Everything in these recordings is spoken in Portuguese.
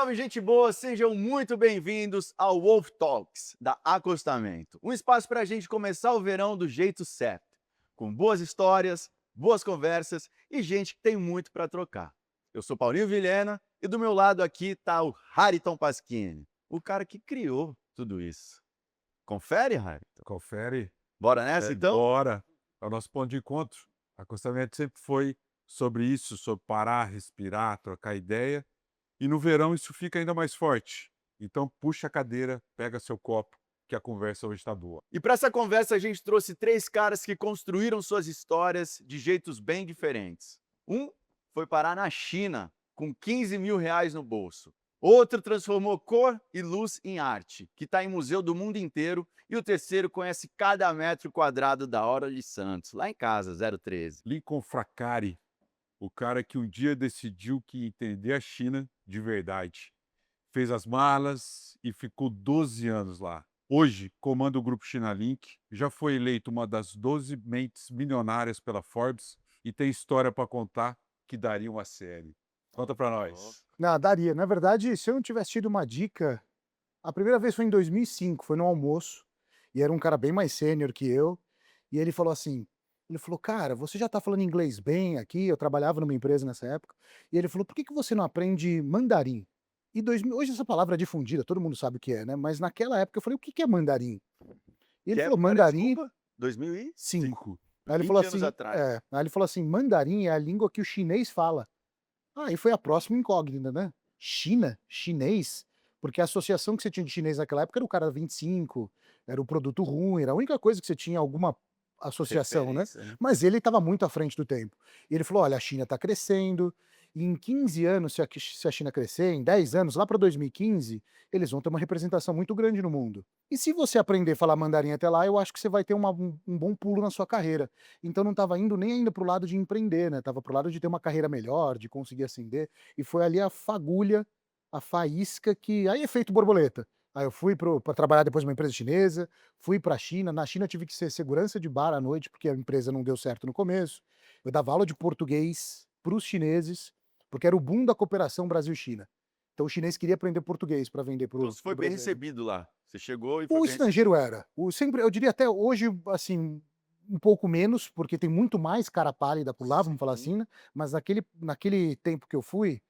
salve, gente boa! Sejam muito bem-vindos ao Wolf Talks, da Acostamento. Um espaço para a gente começar o verão do jeito certo, com boas histórias, boas conversas e gente que tem muito para trocar. Eu sou Paulinho Vilhena e do meu lado aqui está o Hariton Pasquini, o cara que criou tudo isso. Confere, Hariton? Confere. Bora nessa, então? Bora. É o nosso ponto de encontro. Acostamento sempre foi sobre isso, sobre parar, respirar, trocar ideia. E no verão isso fica ainda mais forte. Então puxa a cadeira, pega seu copo, que a conversa hoje está boa. E para essa conversa a gente trouxe três caras que construíram suas histórias de jeitos bem diferentes. Um foi parar na China, com 15 mil reais no bolso. Outro transformou cor e luz em arte, que está em museu do mundo inteiro. E o terceiro conhece cada metro quadrado da Hora de Santos, lá em casa, 013. Lincoln Fracari, o cara que um dia decidiu que ia entender a China de verdade. Fez as malas e ficou 12 anos lá. Hoje, comanda o grupo China Link, já foi eleito uma das 12 mentes milionárias pela Forbes e tem história para contar que daria uma série. Conta para nós. Não, daria. Na verdade, se eu não tivesse tido uma dica, a primeira vez foi em 2005, foi no almoço, e era um cara bem mais sênior que eu, e ele falou assim, ele falou: "Cara, você já tá falando inglês bem aqui", eu trabalhava numa empresa nessa época, e ele falou: "Por que que você não aprende mandarim?". Hoje essa palavra é difundida, todo mundo sabe o que é, né, mas naquela época eu falei: "O que que é mandarim?". E ele Que falou: época era, "Mandarim". desculpa? 2005. 5. Aí ele falou 20 anos assim atrás. aí ele falou assim: "Mandarim é a língua que o chinês fala". Aí foi a próxima incógnita, né. China? Chinês? Porque a associação que você tinha de chinês naquela época era o cara 25, era o produto ruim, era a única coisa que você tinha alguma associação, né. Referência, né? Mas ele estava muito à frente do tempo. E ele falou: "Olha, a China está crescendo, e em 15 anos, se a China crescer, em 10 anos, lá para 2015, eles vão ter uma representação muito grande no mundo. E se você aprender a falar mandarim até lá, eu acho que você vai ter um bom pulo na sua carreira". Então não estava indo nem ainda para o lado de empreender, né, estava para o lado de ter uma carreira melhor, de conseguir ascender, e foi ali a fagulha, a faísca que aí efeito borboleta. Aí eu fui para trabalhar depois numa empresa chinesa, fui para a China, na China eu tive que ser segurança de bar à noite, porque a empresa não deu certo no começo. Eu dava aula de português para os chineses, porque era o boom da cooperação Brasil-China. Então o chinês queria aprender português para vender para Então o você foi bem brasileiro. recebido lá. Você chegou e foi O bem recebido. estrangeiro era. O sempre eu diria até hoje, assim, um pouco menos, porque tem muito mais cara pálida por lá, vamos falar Sim. assim, né, mas naquele tempo que eu fui,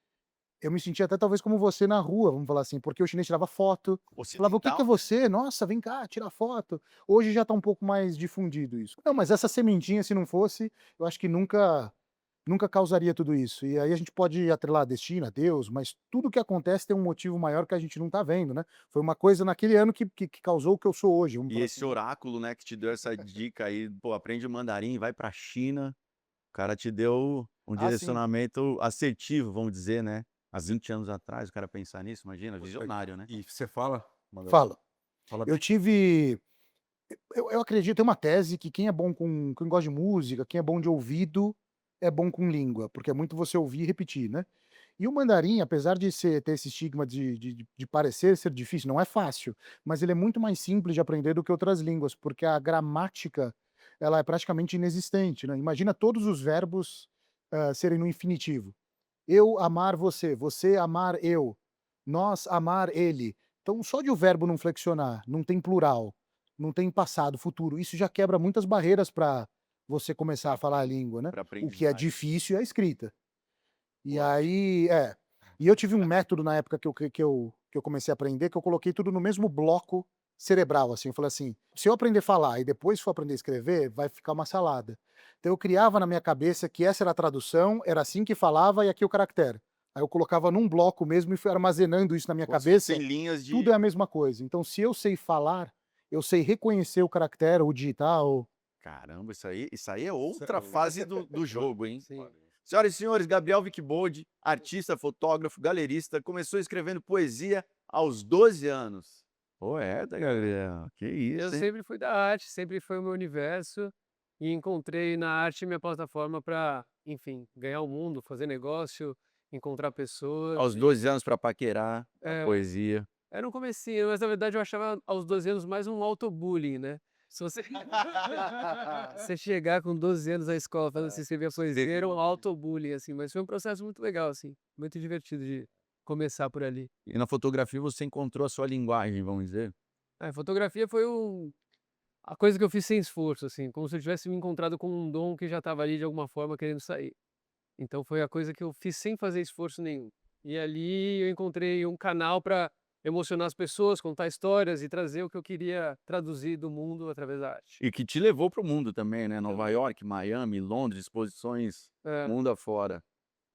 eu me sentia até talvez como você na rua, vamos falar assim, porque o chinês tirava foto, falava: "O que que é Ocidental, né? você? Nossa, vem cá, tira foto". Hoje já tá um pouco mais difundido isso. Não, mas essa sementinha, se não fosse, eu acho que nunca causaria tudo isso. E aí a gente pode atrelar destino, a Deus, mas tudo que acontece tem um motivo maior que a gente não tá vendo, né. Foi uma coisa naquele ano que causou o que eu sou hoje, vamos E falar assim, esse né. oráculo, né, que te deu essa dica aí, pô, aprende o mandarim, vai pra China, o cara te deu um Ah, sim. direcionamento assertivo, vamos dizer, né. Há 20 anos atrás, o cara pensar nisso, imagina, visionário, né. E você fala mandarim? Fala. Fala Eu bem? tive eu acredito, tem uma tese que quem é bom com quem gosta de música, quem é bom de ouvido, é bom com língua, porque é muito você ouvir e repetir, né. E o mandarim, apesar de ter esse estigma de parecer ser difícil, não é fácil, mas ele é muito mais simples de aprender do que outras línguas, porque a gramática, ela é praticamente inexistente, né. Imagina todos os verbos, serem no infinitivo. Eu amar você, você amar eu, nós amar ele. Então só de o verbo não flexionar, não tem plural, não tem passado, futuro, isso já quebra muitas barreiras para você começar a falar a língua, né. Pra O que é aprendizagem, difícil é a escrita. E lógico. aí e eu tive um método na época que eu comecei a aprender, que eu coloquei tudo no mesmo bloco cerebral, assim, eu falei assim: "Se eu aprender a falar e depois for aprender a escrever, vai ficar uma salada". Então eu criava na minha cabeça que essa era a tradução, era assim que falava e aqui o caractere. Aí eu colocava num bloco mesmo e fui armazenando isso na minha Como se fossem cabeça, linhas tudo de é a mesma coisa. Então se eu sei falar, eu sei reconhecer o caractere, o digital. caramba, isso aí é Isso outra fase do jogo, hein. Sim. Senhoras e senhores, Gabriel Wikbold, artista, fotógrafo, galerista, começou escrevendo poesia aos 12 anos. Poeta, Gabriel, que Eu isso, hein. sempre fui da arte, sempre foi o meu universo, e encontrei na arte minha plataforma para, enfim, ganhar o mundo, fazer negócio, encontrar pessoas Aos 12 anos para paquerar, a é, poesia. era um comecinho, mas na verdade eu achava aos 12 anos mais um autobullying, né. Se você você chegar com 12 anos à escola falando que você escrevia poesia, era um autobullying, assim, mas foi um processo muito legal, assim, muito divertido de começar por ali. E na fotografia você encontrou a sua linguagem, vamos dizer? A fotografia foi a coisa que eu fiz sem esforço, assim, como se eu tivesse me encontrado com um dom que já estava ali de alguma forma querendo sair. Então foi a coisa que eu fiz sem fazer esforço nenhum. E ali eu encontrei um canal para emocionar as pessoas, contar histórias e trazer o que eu queria traduzir do mundo através da arte. E que te levou para o mundo também, né? Nova York, Miami, Londres, exposições É, mundo afora.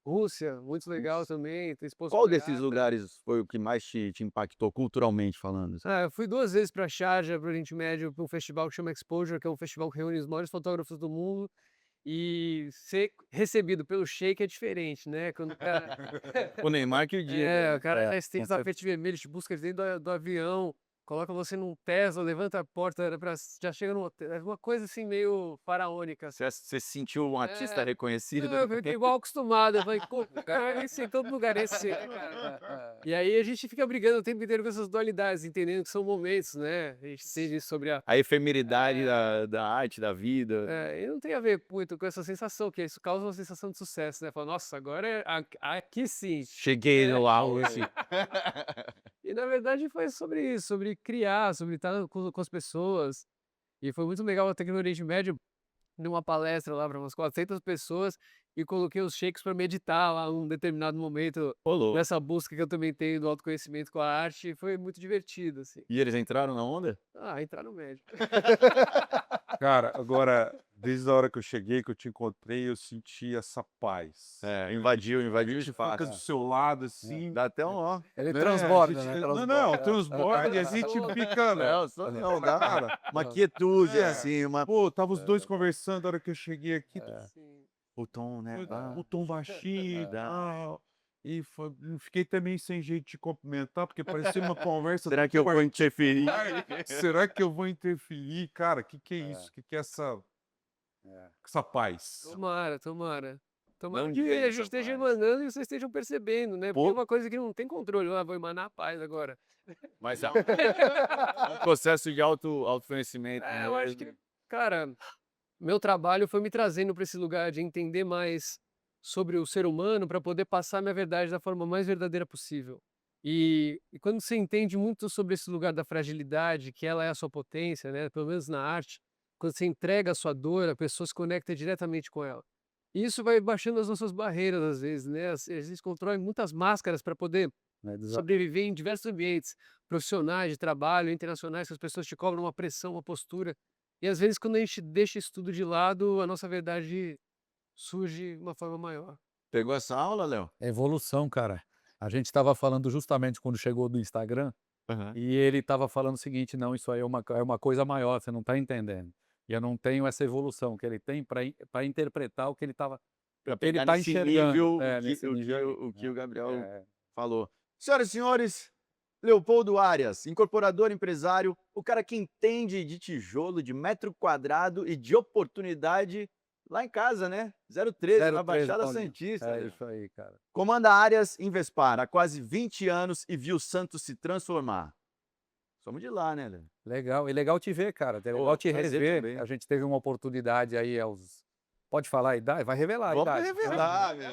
Rússia, muito legal também, ter exposto Qual com desses Yatra. lugares foi o que mais te impactou culturalmente falando? Assim? Eu fui 2 vezes para Sharjah, para o Oriente Médio, para um festival que chama Exposure, que é um festival que reúne os maiores fotógrafos do mundo, e ser recebido pelo sheik é diferente, né, quando o cara O Neymar que o dia. o cara É, já estende o tapete vermelho, te busca dentro do avião, coloca você num Tesla, levanta a porta pra já chega no hotel, é uma coisa assim meio faraônica. Você se sentiu um artista É. reconhecido? Não, eu fiquei igual acostumado, eu falei: "Pô, o cara é esse em todo lugar, é esse, né, cara". E aí a gente fica brigando o tempo inteiro com essas dualidades, entendendo que são momentos, né, a gente entende sobre A efemeridade É. da arte, da vida. e não tem a ver muito com essa sensação, que isso causa uma sensação de sucesso, né, fala: "Nossa, agora aqui sim". Cheguei no auge. E na verdade foi sobre isso, sobre criar, sobre estar com as pessoas. E foi muito legal até que no Oriente Médio, numa palestra lá para umas 400 pessoas, e coloquei os sheiks para meditar lá num determinado momento, Rolou. nessa busca que eu também tenho do autoconhecimento com a arte, e foi muito divertido, assim. E eles entraram na onda? Entrar no médio. Cara, agora, desde a hora que eu cheguei, que eu te encontrei, eu senti essa paz. É, invadiu A o gente fica espaço. do seu lado, assim. Dá até um ó. Ele né, transborda, a gente- né? Não, transborda e a gente fica, né? Não, só não, dá Cara, uma quietude, É. assim, uma... pô, tava os dois conversando a hora que eu cheguei aqui. Sim. O tom, né? O tom baixinho e Dá. tal. E fiquei também sem jeito de cumprimentar, porque parecia uma conversa. Será que eu vou interferir? Será que eu vou interferir? Cara, que é isso? Que é essa paz? Tomara, tomara. Tomara Não que tem a essa gente esteja paz. emanando e vocês estejam percebendo, né, porque Pô. é uma coisa que não tem controle, vou emanar a paz agora. Mas é um processo de autoconhecimento. Eu acho que, cara, meu trabalho foi me trazendo para esse lugar de entender mais sobre o ser humano para poder passar minha verdade da forma mais verdadeira possível. E quando você entende muito sobre esse lugar da fragilidade, que ela é a sua potência, né, pelo menos na arte, quando você entrega a sua dor, a pessoa se conecta diretamente com ela. E isso vai baixando as nossas barreiras às vezes, né? A gente constrói muitas máscaras para poder sobreviver em diversos ambientes, profissionais, de trabalho, internacionais, que as pessoas te cobram uma pressão, uma postura. E às vezes, quando a gente deixa isso tudo de lado, a nossa verdade surge de uma forma maior. Pegou essa aula, Léo? É evolução, cara. A gente estava falando justamente quando chegou do Instagram, e ele estava falando o seguinte: não, isso aí é uma coisa maior, você não está entendendo. E eu não tenho essa evolução que ele tem para interpretar o que ele estava. Pra Ele pegar tá nesse enxergando, nível, nesse nível o que o Gabriel É, falou. Senhoras e senhores, Leopoldo Arias, incorporador, empresário, o cara que entende de tijolo, de metro quadrado e de oportunidade lá em casa, né? 013, na 03, Baixada Paulinho. Santista. É Léo. isso aí, cara. Comanda áreas em Vespar há quase 20 anos e viu Santos se transformar. Somos de lá, né, Léo? Legal. E legal te ver, cara. É Pô, legal te prazer rever. também. A gente teve uma oportunidade aí aos. Pode falar a idade? Vai revelar a Vamos idade. revelar, meu.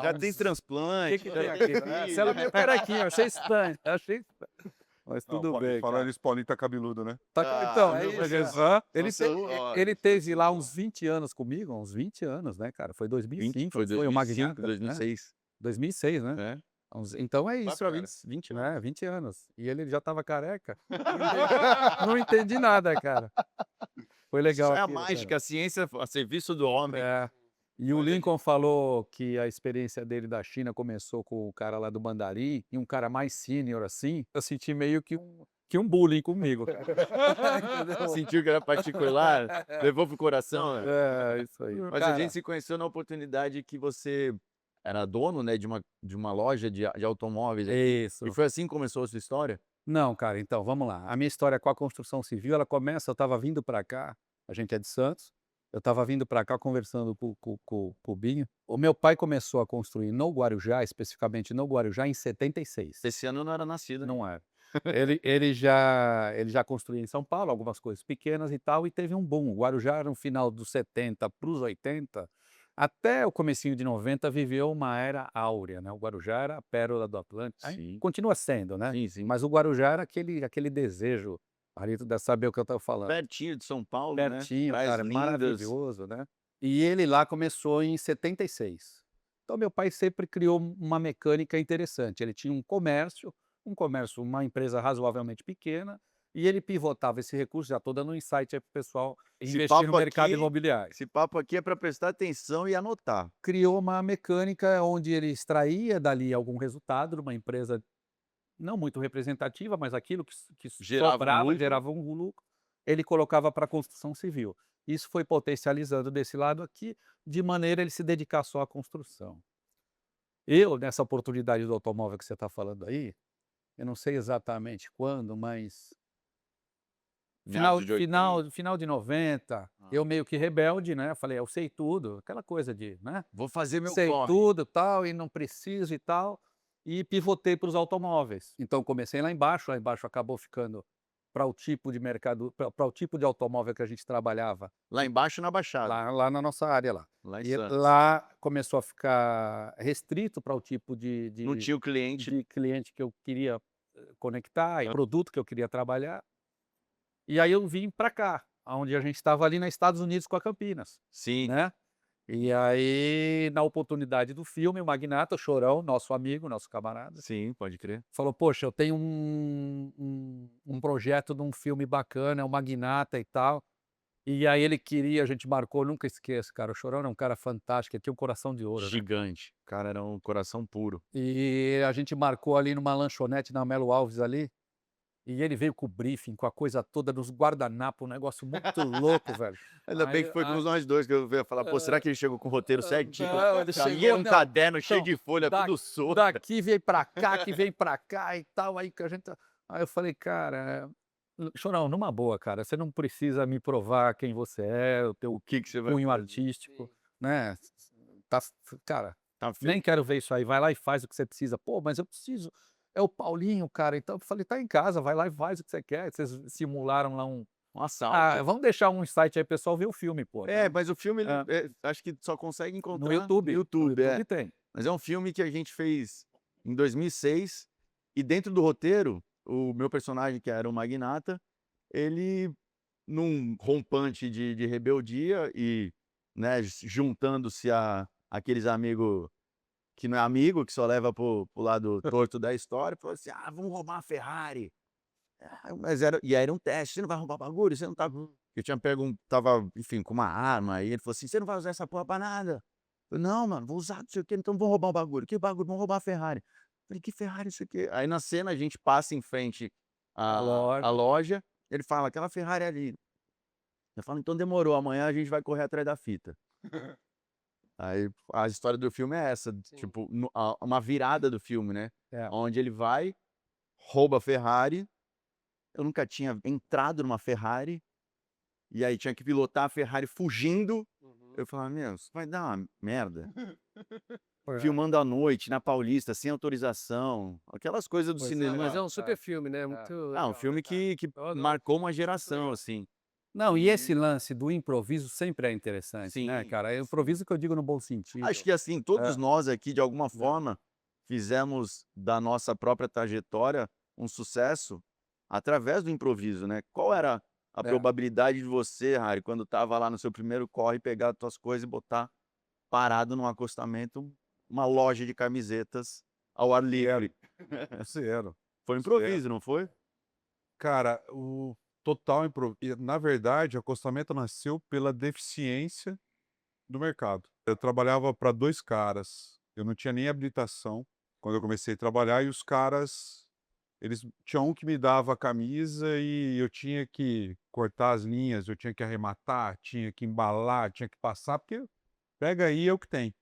Já tem uns- O transplante. que já tem tem aqui? filho. Célula meio carequinho, achei estranho. Achei estranho. Mas Não, tudo bem, Falando cara. isso, Paulinho tá cabeludo, né? Então, Ah, é meu isso. Ele, Nossa, ele teve lá uns 20 anos comigo, uns 20 anos, né, cara? Foi 2005, foi foi o 2005, Magnifica, né? 2006. 2006, né? É. Então é Vai isso, pra cara. 20 anos. Né? 20 anos. E ele já tava careca. Não entendi nada, cara. Foi legal Isso é a aquilo, mágica, cara. a ciência a serviço do homem. É. E o Lincoln falou que a experiência dele da China começou com o cara lá do Mandarim, e um cara mais sênior assim, eu senti meio que um bullying comigo, cara. Entendeu? Sentiu que era particular, levou pro coração. Né? É, isso aí. Mas a gente se conheceu na oportunidade que você era dono, né, de uma loja de automóveis. Isso. E foi assim que começou a sua história? Não, cara, então, vamos lá. A minha história com a construção civil, ela começa, eu estava vindo para cá, a gente é de Santos, eu estava vindo para cá conversando com o Binho. O meu pai começou a construir no Guarujá, especificamente no Guarujá, em 76. Esse ano eu não era nascido. Né? Não era. Ele já construía em São Paulo, algumas coisas pequenas e tal, e teve um boom. O Guarujá, no final dos 70 para os 80, Até o comecinho de 90 viveu uma era áurea, né, o Guarujá era a pérola do Atlântico, Sim. continua sendo, né, Sim, sim. mas o Guarujá era aquele desejo, ali tu deve saber o que eu estou falando. Pertinho de São Paulo, né? Pertinho, Praias cara, lindas. maravilhoso, né. E ele lá começou em 76. Então meu pai sempre criou uma mecânica interessante, ele tinha uma empresa razoavelmente pequena, e ele pivotava esse recurso, já estou dando um insight aí para o pessoal Esse investir no papo mercado aqui imobiliário. esse papo aqui é para prestar atenção e anotar. Criou uma mecânica onde ele extraía dali algum resultado numa empresa não muito representativa, mas aquilo que Gerava um sobrava, lucro. gerava um lucro, ele colocava para a construção civil. Isso foi potencializando desse lado aqui, de maneira a ele se dedicar só à construção. Eu, nessa oportunidade do automóvel que você está falando aí, eu não sei exatamente quando, mas Meados de 80. final de 90, Ah. eu meio que rebelde, né, falei: "Eu sei tudo", aquela coisa de, né, Vou fazer meu sei corre. tudo, tal, e não preciso e tal, e pivotei para os automóveis. Então comecei lá embaixo acabou ficando para o tipo de mercado, para o tipo de automóvel que a gente trabalhava, Lá embaixo na Baixada, lá na nossa área lá. lá em E Santos. lá começou a ficar restrito para o tipo Não tinha o cliente. de cliente que eu queria, conectar e produto que eu queria trabalhar. E aí eu vim para cá, aonde a gente estava ali na Estados Unidos com a Campinas, Sim, né. E aí, na oportunidade do filme, o Magnata, o Chorão, nosso amigo, nosso camarada, sim, pode crer. falou: "Poxa, eu tenho um projeto de um filme bacana, é o Magnata e tal". E aí ele queria, a gente marcou, nunca esqueço, cara, o Chorão era um cara fantástico, ele tinha um coração de ouro, né. Gigante. O cara era um coração puro. E a gente marcou ali numa lanchonete na Melo Alves ali, e ele veio com o briefing, com a coisa toda, nos guardanapo, um negócio muito louco, velho. Ainda bem que foi com nós dois que eu ia falar: "Pô, será que ele chegou com o roteiro certinho?" Não, ele Pra mim chegou era um não, caderno cheio então, de folha, da tudo solto. daqui vem pra cá, que vem pra cá e tal, aí que a gente aí eu falei: "Cara, Chorão, numa boa, cara, você não precisa me provar quem você é, o O teu que que você vai cunho fazer? artístico, né, tá cara, Tá nem feito. quero ver isso aí, vai lá e faz o que você precisa". "Pô, mas eu preciso, é o Paulinho, cara", então eu falei: "Tá em casa, vai lá e faz o que você quer, vocês simularam lá um". Um assalto. Vamos deixar um insight aí, pessoal ver o filme, pô, É, né. mas o filme ele, É, acho que só consegue no encontrar no YouTube, no YouTube, é. YouTube tem. Mas é um filme que a gente fez em 2006 e dentro do roteiro, o meu personagem, que era o Magnata, ele num rompante de rebeldia e, né, juntando-se a aqueles amigo que não é amigo, que só leva pro lado torto da história, falou assim: "Ah, vamos roubar uma Ferrari". Mas era um teste: "Você não vai roubar bagulho? Você não tá". Eu tinha pego estava, enfim, com uma arma, e ele falou assim: "Você não vai usar essa porra pra nada". Eu: "Não, mano, vou usar, não sei o quê, então vamos roubar um bagulho". "Que bagulho?". "Vamos roubar a Ferrari". Falei: "Que Ferrari, isso aqui". Aí na cena a gente passa em frente A à loja. loja, ele fala: "Aquela Ferrari ali". Eu falo: "Então demorou, amanhã a gente vai correr atrás da fita". Aí a história do filme é essa, Sim. tipo, uma virada do filme, né, É. onde ele vai, rouba a Ferrari. Eu nunca tinha entrado numa Ferrari, e aí tinha que pilotar a Ferrari fugindo. Uhum. Eu falava: "Meu, isso vai dar uma merda". É. Filmando à noite, na Paulista, sem autorização, aquelas coisas do Pois Não, cinema. mas é é, um super filme, né, muito Ah, um legal, né, filme cara. que Eu adoro marcou filme, uma muito geração, legal. assim. Não, e esse E lance do improviso sempre é interessante, né, sim, cara. É sim. improviso que eu digo no bom Acho sentido. que, assim, todos É, nós aqui, de alguma né. forma, fizemos da nossa própria trajetória um sucesso através do improviso, né. Qual era a É. probabilidade de você, Harry, quando estava lá no seu primeiro corre, pegar as tuas coisas e botar parado num acostamento, uma loja de camisetas ao ar Zero, livre? zero, Foi zero. improviso, não foi? Cara, o total improviso. Na verdade, o acostamento nasceu pela deficiência do mercado. Eu trabalhava para 2 caras, eu não tinha nem habilitação quando eu comecei a trabalhar e os caras, eles tinha um que me dava a camisa e eu tinha que cortar as linhas, eu tinha que arrematar, tinha que embalar, tinha que passar, porque pega aí é o que tem.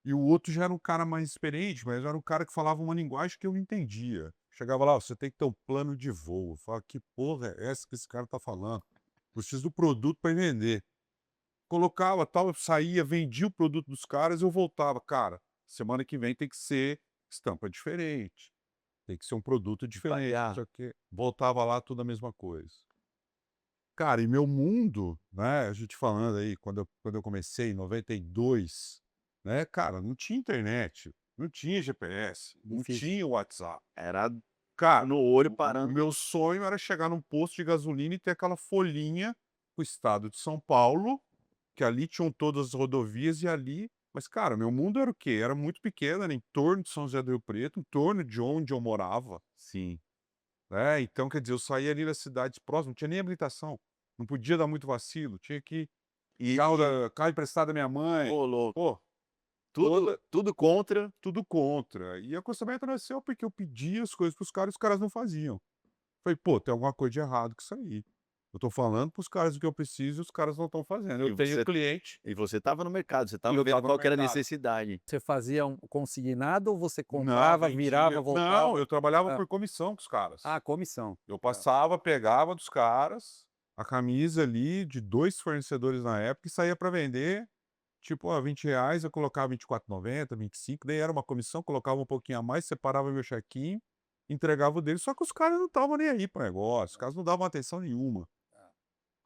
E o outro já era um cara mais experiente, mas era um cara que falava uma linguagem que eu entendia. Chegava lá: "Ó, você tem que ter um plano de voo". Eu falava: "Que porra é essa que esse cara tá falando? Preciso do produto para vender". Colocava, tal, eu saía, vendia o produto dos caras, eu voltava: "Cara, semana que vem tem que ser estampa diferente, tem que ser um produto diferente, não Variar. sei o quê". Voltava lá, tudo a mesma coisa. Cara, e meu mundo, né, a gente falando aí, quando eu comecei em 92, né, cara, não tinha internet, não tinha GPS, não Difícil. tinha WhatsApp. Era Cara, no olho o parando. meu sonho era chegar num posto de gasolina e ter aquela folhinha pro estado de São Paulo, que ali tinham todas as rodovias e ali mas, cara, meu mundo era o quê? Era muito pequeno, era em torno de São José do Rio Preto, em torno de onde eu morava, Sim. né, então, quer dizer, eu saía ali das cidades próximas, não tinha nem habilitação, não podia dar muito vacilo, tinha que E carro emprestado da minha mãe, ô louco, pô, tudo tudo contra. tudo contra. E a acostamento nasceu porque eu pedia as coisas para os caras e os caras não faziam. Falei: "Pô, tem alguma coisa de errado com isso aí. Eu tô falando para os caras o que eu preciso e os caras não estão fazendo. E Eu tenho você cliente e você estava no mercado, você e estava eu vendo estava qual no que era a mercado". necessidade. Você fazia um consignado ou você Não, comprava, virava, vendia voltava? não, eu trabalhava Ah. por comissão com os caras. Ah, comissão. Eu passava, pegava dos caras a camisa ali de 2 fornecedores na época e saía para vender, tipo, ó, R$ 20, eu colocava 24,90, 25, daí era uma comissão, colocava um pouquinho a mais, separava meu chequinho, entregava o dele, só que os caras não estavam nem aí para o negócio, os caras não davam atenção nenhuma.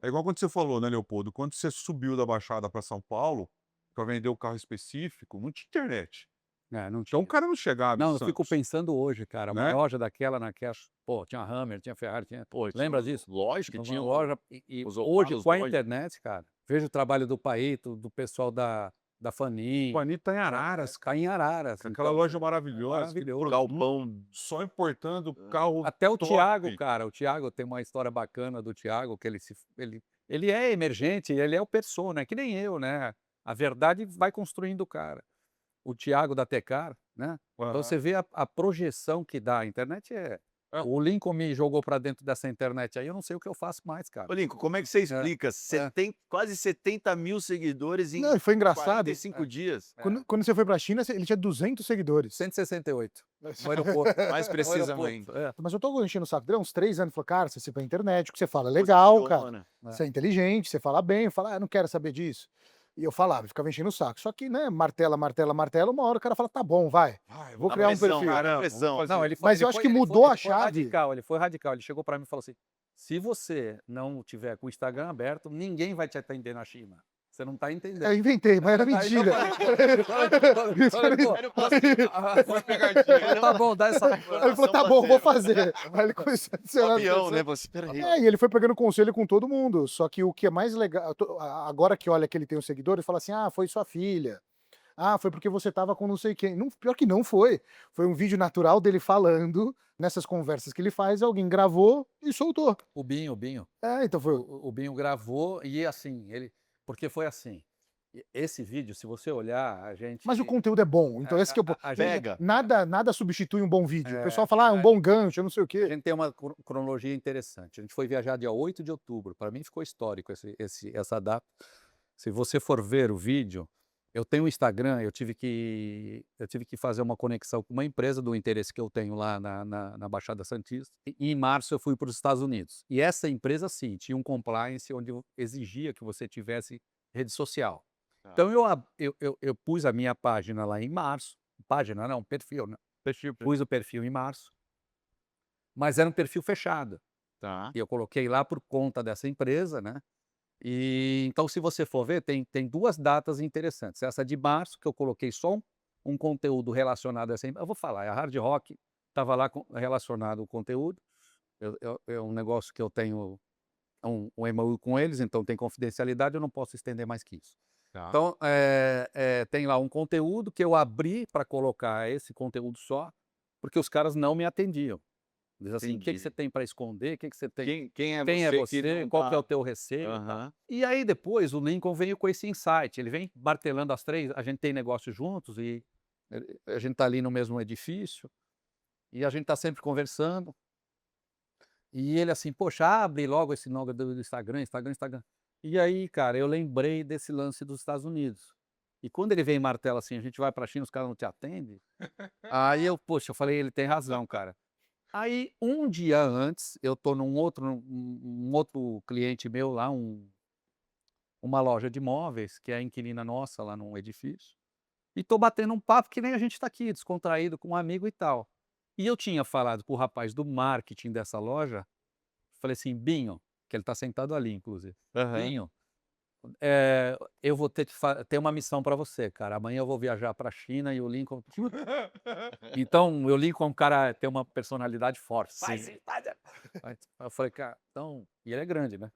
É igual quando você falou, né, Leopoldo, quando você subiu da Baixada para São Paulo, para vender o carro específico, não tinha internet. É, não Então o tinha. cara não chegava em Não, eu fico Santos, pensando hoje, cara, uma né. loja daquela naquela pô, tinha Hammer, tinha Ferrari, tinha Pô, lembra disso? lógico que Uma tinha loja e os hoje Opalos com a Dodge. internet, cara, vejo o trabalho do Paito, do pessoal da O Fanin, Ani tá em Araras, tá em Araras, com aquela então, loja maravilhosa, aquele maravilhoso. produto, galpão. só importando carro Até o top. Thiago, cara, o Thiago tem uma história bacana do Thiago, que ele é emergente, ele é o persona, é que nem eu, né, a verdade vai construindo o cara. O Thiago da Tecar, né, então Aham. você vê a projeção que dá, a internet É. o Lincoln me jogou pra dentro dessa internet aí, eu não sei o que eu faço mais, cara. Ô Lincoln, como é que você É, explica é, quase 70.000 seguidores Não, em e foi engraçado. 45 dias? Quando você foi pra China, ele tinha 200 seguidores. 168, no aeroporto. Mais No precisamente. aeroporto, Mas eu tô enchendo o saco dele há uns 3 anos. Falou, cara, você vai pra internet, o que você fala é legal, cara. Posiciona. Você é inteligente, você fala bem. Eu falo, eu não quero saber disso. E eu falava, ficava enchendo o saco. Só que, né, martela, martela, martela, uma hora o cara fala, tá bom, vai. Ai, Vou A criar um pressão, perfil. cara, a Caramba, pressão. vamos Não, fazer. ele foi Mas eu ele acho foi que ele mudou foi a ele foi chave. radical, ele chegou pra mim e falou assim: "Se você não tiver com o Instagram aberto, ninguém vai te atender na China. Você não tá entendendo". Eu inventei, mas era Aí eu mentira. falei, pô, Foi pegadinha. tá bom, dá essa Aí ele falou, tá bom, vou fazer. Aí ele começou a O adicionar as avião, pessoas. né? Você, peraí. É, e ele foi pegando conselho com todo mundo. Só que o que é mais legal, agora que olha que ele tem um seguidor, ele fala assim: ah, foi sua filha. Ah, foi porque você tava com não sei quem. Não, pior que não foi. Foi um vídeo natural dele falando, nessas conversas que ele faz, alguém gravou e soltou. o Binho. É, então foi. O Binho gravou e assim, porque foi assim, esse vídeo, se você olhar, a gente Mas o conteúdo é bom. Então esse que é o a Veja, gente Pega. nada substitui um bom vídeo. O É, pessoal fala, um bom gancho, eu não sei o a quê. gente tem uma cronologia interessante. A gente foi viajar dia 8 de outubro, para mim ficou histórico essa data. Se você for ver o vídeo, eu tenho um Instagram, eu tive que fazer uma conexão com uma empresa do interesse que eu tenho lá na Baixada Santista, e em março eu fui para os Estados Unidos. E essa empresa sim, tinha um compliance onde exigia que você tivesse rede social. Tá. Então eu pus a minha página lá em março, página não, perfil, né, pus o perfil em março, mas era um perfil fechado, Tá. e eu coloquei lá por conta dessa empresa, né. E então se você for ver, tem 2 datas interessantes, essa de março, que eu coloquei só um conteúdo relacionado a essa eu vou falar, é a Hard Rock, estava lá relacionado o conteúdo, é um negócio que eu tenho um MOU com eles, então tem confidencialidade, eu não posso estender mais que isso. Tá. Então, tem lá um conteúdo que eu abri para colocar esse conteúdo só, porque os caras não me atendiam. Diz assim: "O que Entendi. você tem para esconder? O que você tem Quem é quem é você que você? não Qual que é o tá. teu receio e tal". Aham. E aí depois o Lincoln veio com esse insight, ele vem martelando as 3, a gente tem negócio juntos e a gente tá ali no mesmo edifício, e a gente tá sempre conversando, e ele assim: "Poxa, abre logo esse negócio do Instagram". E aí, cara, eu lembrei desse lance dos Estados Unidos. E quando ele vem e martela assim: "A gente vai pra China, os caras não te atendem", aí poxa, eu falei: "Ele tem razão, cara". Aí, um dia antes, eu tô num outro cliente meu lá, uma loja de móveis, que é a inquilina nossa lá num edifício, e tô batendo um papo que nem a gente tá aqui, descontraído com um amigo e tal. E eu tinha falado com o rapaz do marketing dessa loja, falei assim: "Binho, que ele está sentado ali, inclusive. Aham. Binho, eu vou ter uma missão para você, cara. Amanhã eu vou viajar para a China e o Lincoln. Então, o Lincoln é um cara, tem uma personalidade forte. Vai, Sim. Aí eu falei, cara, então. E ele é grande, né?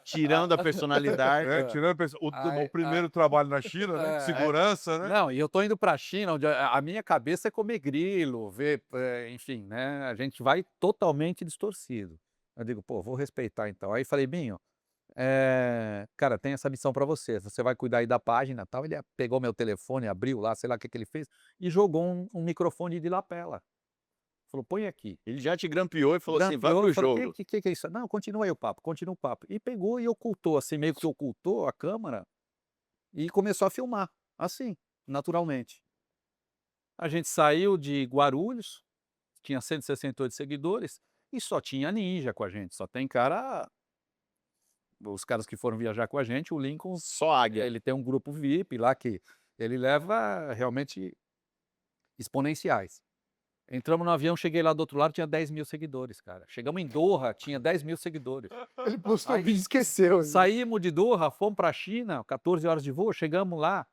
Tirando a personalidade. Tirando a pessoa, Ai, o primeiro trabalho na China, né? É, Segurança, né? Não, e eu tô indo pra China, onde a minha cabeça é comer grilo, ver, enfim, né? A gente vai totalmente distorcido. Eu digo, pô, vou respeitar então. Aí falei, Binho, cara, tem essa missão pra você vai cuidar aí da página e tal. Ele pegou meu telefone, abriu lá, sei lá o que que ele fez, e jogou um microfone de lapela. Falou, põe aqui. Ele já te grampeou e falou assim: vai Grampeou, pro eu falei, jogo. que é isso? Não, continua aí o papo, continua o papo. E pegou e ocultou, assim, meio que ocultou a câmera e começou a filmar, assim, naturalmente. A gente saiu de Guarulhos, tinha 168 seguidores e só tinha ninja com a gente, só tem cara, os caras que foram viajar com a gente, o Lincoln, Só águia. ele tem um grupo VIP lá que ele leva realmente exponenciais. Entramos no avião, cheguei lá do outro lado, tinha 10.000 seguidores, cara. Chegamos em Doha, tinha 10.000 seguidores. Ele postou o Aí vídeo e esqueceu. Saímos de Doha, fomos para a China, 14 horas de voo, chegamos lá,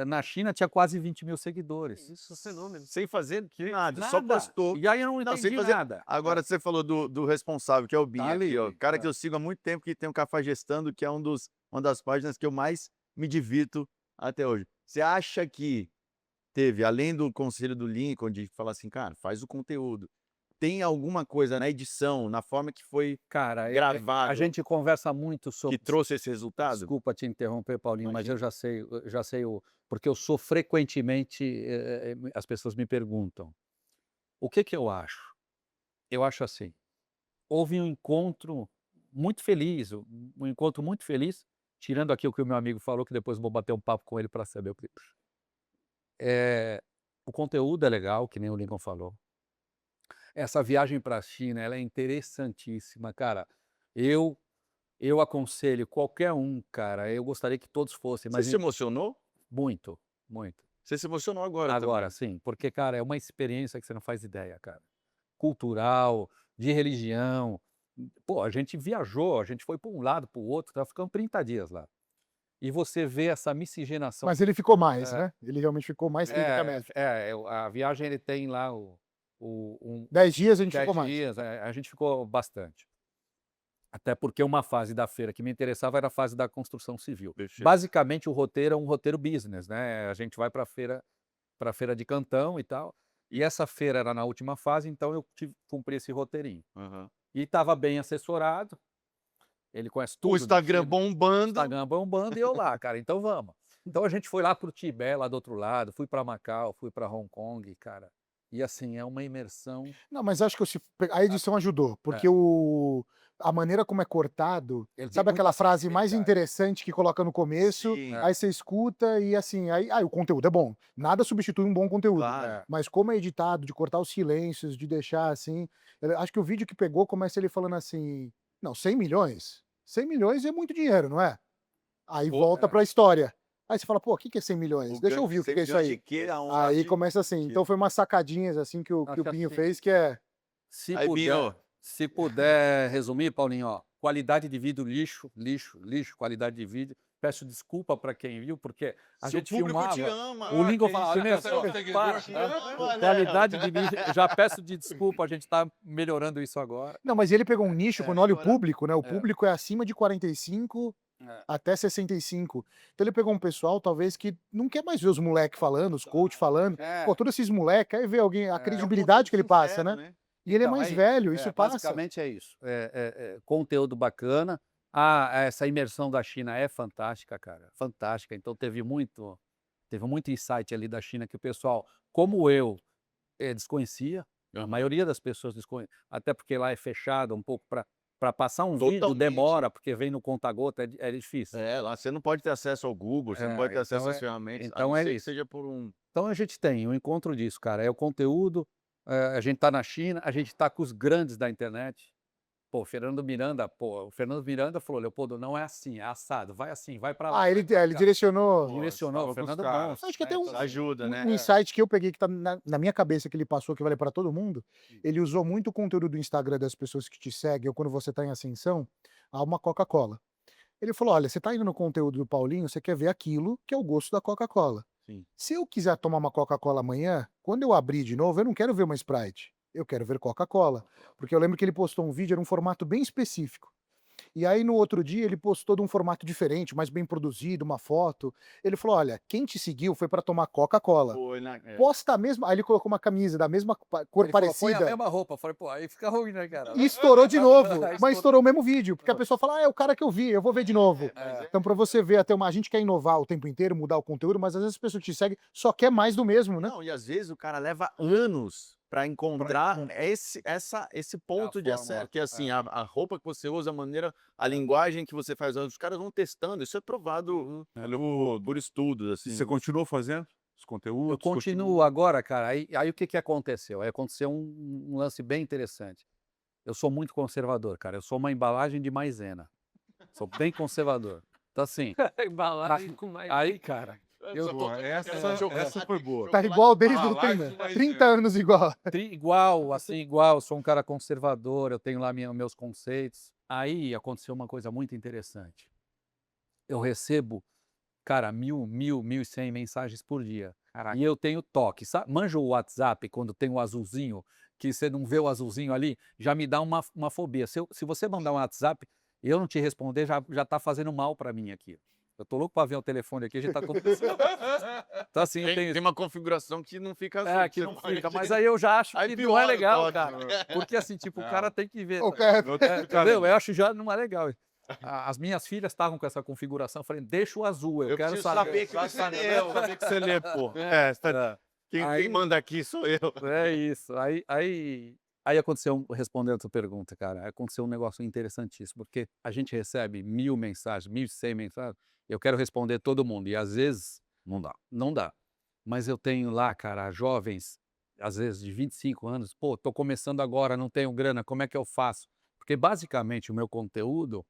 na China tinha quase 20.000 seguidores. Isso é fenômeno. Sem fazer nada, só Nada. postou. E aí eu não Não, sem entendi fazer nada. Agora você falou do responsável, que é o Binho Tá ali, aqui, ó. Cara tá. que eu sigo há muito tempo, que tem o Cafajestando, que é uma das páginas que eu mais me divirto até hoje. Você acha que teve, além do conselho do Lincoln, de falar assim: "Cara, faz o conteúdo", tem alguma coisa na edição, na forma que foi Cara, a gravado, gente conversa muito que sobre. trouxe esse resultado? Desculpa te interromper, Paulinho, mas Imagina. eu já sei porque eu sou frequentemente, as pessoas me perguntam. O que que eu acho? Eu acho assim, houve um encontro muito feliz, um encontro muito feliz, tirando aqui o que o meu amigo falou, que depois eu vou bater um papo com ele para saber o que. O conteúdo é legal, que nem o Lincoln falou. Essa viagem para a China, ela é interessantíssima, cara. Eu eu aconselho qualquer um, cara, eu gostaria que todos fossem, Você mas se emocionou? muito, muito. Você se emocionou agora Agora também. sim, porque, cara, é uma experiência que você não faz ideia, cara. Cultural, de religião. Pô, a gente viajou, a gente foi para um lado, para o outro, tá ficando 30 dias lá. E você vê essa miscigenação. Mas ele ficou mais, É. né? Ele realmente ficou mais tempo que a média. A viagem ele tem lá 10 dias a gente 10 ficou mais. dias, a gente ficou bastante. Até porque uma fase da feira que me interessava era a fase da construção civil. Perfeito. Basicamente o roteiro é um roteiro business, né, a gente vai para a feira de Cantão e tal, e essa feira era na última fase, então eu tive que cumprir esse roteirinho. Aham. E estava bem assessorado, ele conhece tudo O da Instagram China, bombando. Instagram bombando e eu lá, cara, então vamos. Então a gente foi lá para o Tibete, lá do outro lado, fui para Macau, fui para Hong Kong, cara, e assim, é uma imersão. Não, mas acho que a edição ajudou, porque a maneira como é cortado, Ele tem sabe aquela muita frase mais sensibilidade. interessante que coloca no começo, Sim. aí você escuta e assim, aí o conteúdo é bom. Nada substitui um bom conteúdo. Claro. Mas como é editado, de cortar os silêncios, de deixar assim. Eu acho que o vídeo que pegou começa ele falando assim: não, 100 milhões? 100 milhões é muito dinheiro, não é? Aí Pô, volta pra história. Aí você fala, pô, o que que é 100 milhões? Deixa eu ouvir o que que é isso aí. Aí começa assim. Então foi umas sacadinhas assim que o Acho Pinho assim. fez que é. Se Aí, Binho. puder resumir, Paulinho, ó, qualidade de vídeo, lixo, lixo, lixo, qualidade de vídeo. Peço desculpa para quem viu, porque a Seu gente público filmava. te ama. O Lincoln que fala, isso, olha, né? pessoal, Seu seguidor para, te ama, né? qualidade de vídeo. Já peço de desculpa, a gente está melhorando isso agora. Não, mas ele pegou um nicho, quando olha o agora- público, né? O público é acima de 45 até 65. Então ele pegou um pessoal, talvez, que não quer mais ver os moleques falando, os coach falando. Pô, todos esses moleques, aí vê alguém, a credibilidade que ele passa, né? E ele é Então, mais isso. velho, isso passa. Basicamente é isso. Conteúdo bacana. Essa imersão da China é fantástica, cara. Fantástica. Então teve muito insight ali da China que o pessoal, como eu, desconhecia. A maioria das pessoas desconhece. Até porque lá é fechado um pouco para passar um vídeo Totalmente. demora, porque vem no conta-gota, é difícil. Lá você não pode ter acesso ao Google, você não pode ter acesso então às ferramentas, então a não é ser que isso. seja por um... Então a gente tem um encontro disso, cara. É o conteúdo, a gente está na China, a gente está com os grandes da internet. Pô, o Fernando Miranda falou: "Leopoldo, não é assim, é assado, vai assim, vai pra lá, Ah, vai ele pra ele cá". direcionou. Direcionou, estava o com os Fernando caras. monstro, Acho que né, até então assim Ajuda, né? um insight que eu peguei que tá na minha cabeça que ele passou, que vale para todo mundo, ele usou muito o conteúdo do Instagram das pessoas que te seguem ou quando você tá em ascensão, a uma Coca-Cola. Ele falou: "Olha, você tá indo no conteúdo do Paulinho, você quer ver aquilo que é o gosto da Coca-Cola. Sim. Se eu quiser tomar uma Coca-Cola amanhã, quando eu abrir de novo, eu não quero ver uma Sprite, eu quero ver Coca-Cola". Porque eu lembro que ele postou um vídeo, era um formato bem específico. E aí no outro dia ele postou de um formato diferente, mais bem produzido, uma foto. Ele falou: "Olha, quem te seguiu foi para tomar Coca-Cola. Foi, né? Posta a mesma", aí ele colocou uma camisa da mesma cor ele falou: "Põe a parecida mesma roupa", eu falei: "Pô, aí fica ruim, né, cara?" e estourou de novo, Aí mas estourou o mesmo vídeo, porque a pessoa fala: "Ah, é o cara que eu vi, eu vou ver de novo". Então para você ver até a gente quer inovar o tempo inteiro, mudar o conteúdo, mas às vezes as pessoas te seguem, só quer mais do mesmo, né. Não, e às vezes o cara leva anos para encontrar esse ponto de fórmula, acerto, que assim, a roupa que você usa, a maneira, a linguagem que você faz, os caras vão testando, isso é provado por estudos, E assim. você continuou fazendo os Eu conteúdos? continuo agora, cara, aí o que que aconteceu? Aí aconteceu um lance bem interessante. Eu sou muito conservador, cara, eu sou uma embalagem de maisena, sou bem conservador. Então assim, Embalagem com mais aí cara, eu Porra, essa foi boa. Tá igual desde o Chocolate tem mais 30 anos igual. igual, assim, igual, sou um cara conservador, eu tenho lá meus conceitos. Aí aconteceu uma coisa muito interessante. Eu recebo, cara, 1.100 mensagens por dia. E eu tenho toque. Manja o WhatsApp quando tem o azulzinho, que você não vê o azulzinho ali, já me dá uma fobia. Se você mandar um WhatsApp e eu não te responder, já tá fazendo mal para mim aqui. Eu tô louco para ver o telefone aqui, já tá acontecendo. Então assim, eu tenho Tem uma configuração que não fica azul. que não fica, mas aí eu já acho Aí que não piora é o legal, toque, cara. né? Porque assim, tipo, o cara tem que ver. O cara Entendeu? Eu acho já não é legal. As minhas filhas estavam com essa configuração, eu falei: "Deixa o azul, eu quero preciso saber". saber que você leu, saber que você lê, pô. Quem manda aqui sou eu. É isso. Aí aconteceu, respondendo a tua pergunta, cara, aconteceu um negócio interessantíssimo, porque a gente recebe 1.000 mensagens, 1.100 mensagens, eu quero responder todo mundo, e às vezes não dá. Mas eu tenho lá, cara, jovens, às vezes de 25 anos: "Pô, tô começando agora, não tenho grana, como é que eu faço?". Porque basicamente o meu conteúdo,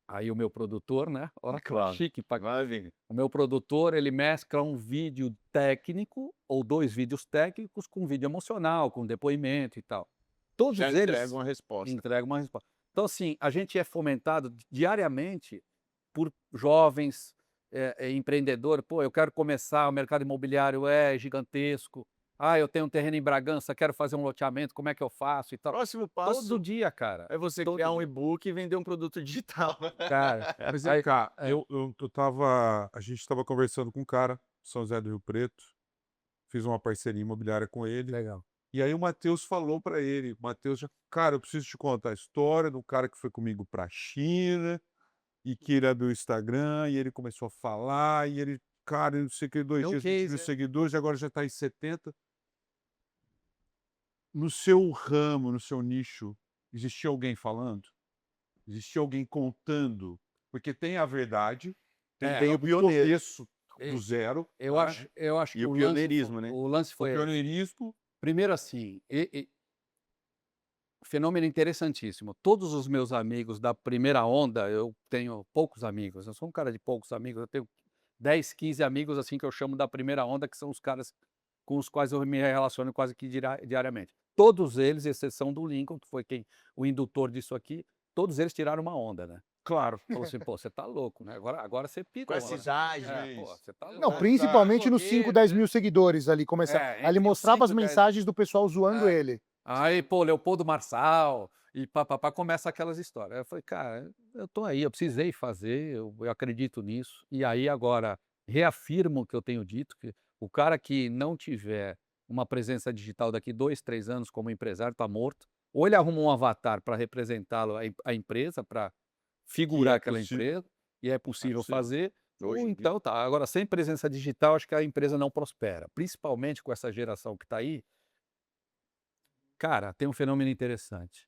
aí o meu produtor, né, ó, Claro. chique pra Vai vir. o meu produtor, ele mescla um vídeo técnico ou 2 vídeos técnicos com vídeo emocional, com depoimento e tal. Todos Já eles entrega uma resposta. entregam uma resposta. Então, assim, a gente é fomentado diariamente por jovens, empreendedor. "Pô, eu quero começar, o mercado imobiliário é gigantesco. Ah, eu tenho um terreno em Bragança, quero fazer um loteamento, como é que eu faço e tal". Próximo Todo passo dia, cara, é você todo criar um dia. e-book e vender um produto digital. Cara, Mas aí vem cá, é. a gente estava conversando com um cara, São José do Rio Preto, fiz uma parceria imobiliária com ele, Legal. e aí o Matheus falou para ele, Matheus já, cara, eu preciso te contar a história do cara que foi comigo pra China, e que ele abriu o Instagram, e ele começou a falar, e ele, cara, não sei o que, 2 É um dias, 20 mil case, seguidores, e agora já tá em 70. No seu ramo, no seu nicho, existia alguém falando? Existia alguém contando? Porque tem a verdade, Tem é o pioneiro. começo É. do zero, Eu né, acho E que o o pioneirismo, né? lance o foi esse. pioneirismo. Primeiro assim, fenômeno interessantíssimo, todos os meus amigos da primeira onda, eu tenho poucos amigos, eu sou um cara de poucos amigos, eu tenho 10, 15 amigos, assim, que eu chamo da primeira onda, que são os caras com os quais eu me relaciono quase que diariamente. Todos eles, exceção do Lincoln, que foi o indutor disso aqui, todos eles tiraram uma onda, né. Claro. Falou assim: "Pô, você tá louco, né, agora você Com pirou, essa né". idade, Pô, você tá Não, louco. principalmente nos 5, 10 né. mil seguidores ali, começa ali Entre os mostrava as 5 e 10. mensagens do pessoal zoando ele. Aí, pô, Leopoldo Marçal e pá-pá-pá, começa aquelas histórias. Aí eu falei: "Cara, eu tô aí, eu precisei fazer, eu acredito nisso". E aí agora reafirmo o que eu tenho dito, que o cara que não tiver uma presença digital daqui 2, 3 anos como empresário tá morto. Ou ele arruma um avatar para representá-lo, a empresa, para Que figurar é aquela possível. empresa, e é possível possível. fazer, Hoje ou em dia. então tá. Agora sem presença digital, acho que a empresa não prospera, principalmente com essa geração que tá aí. Cara, tem um fenômeno interessante.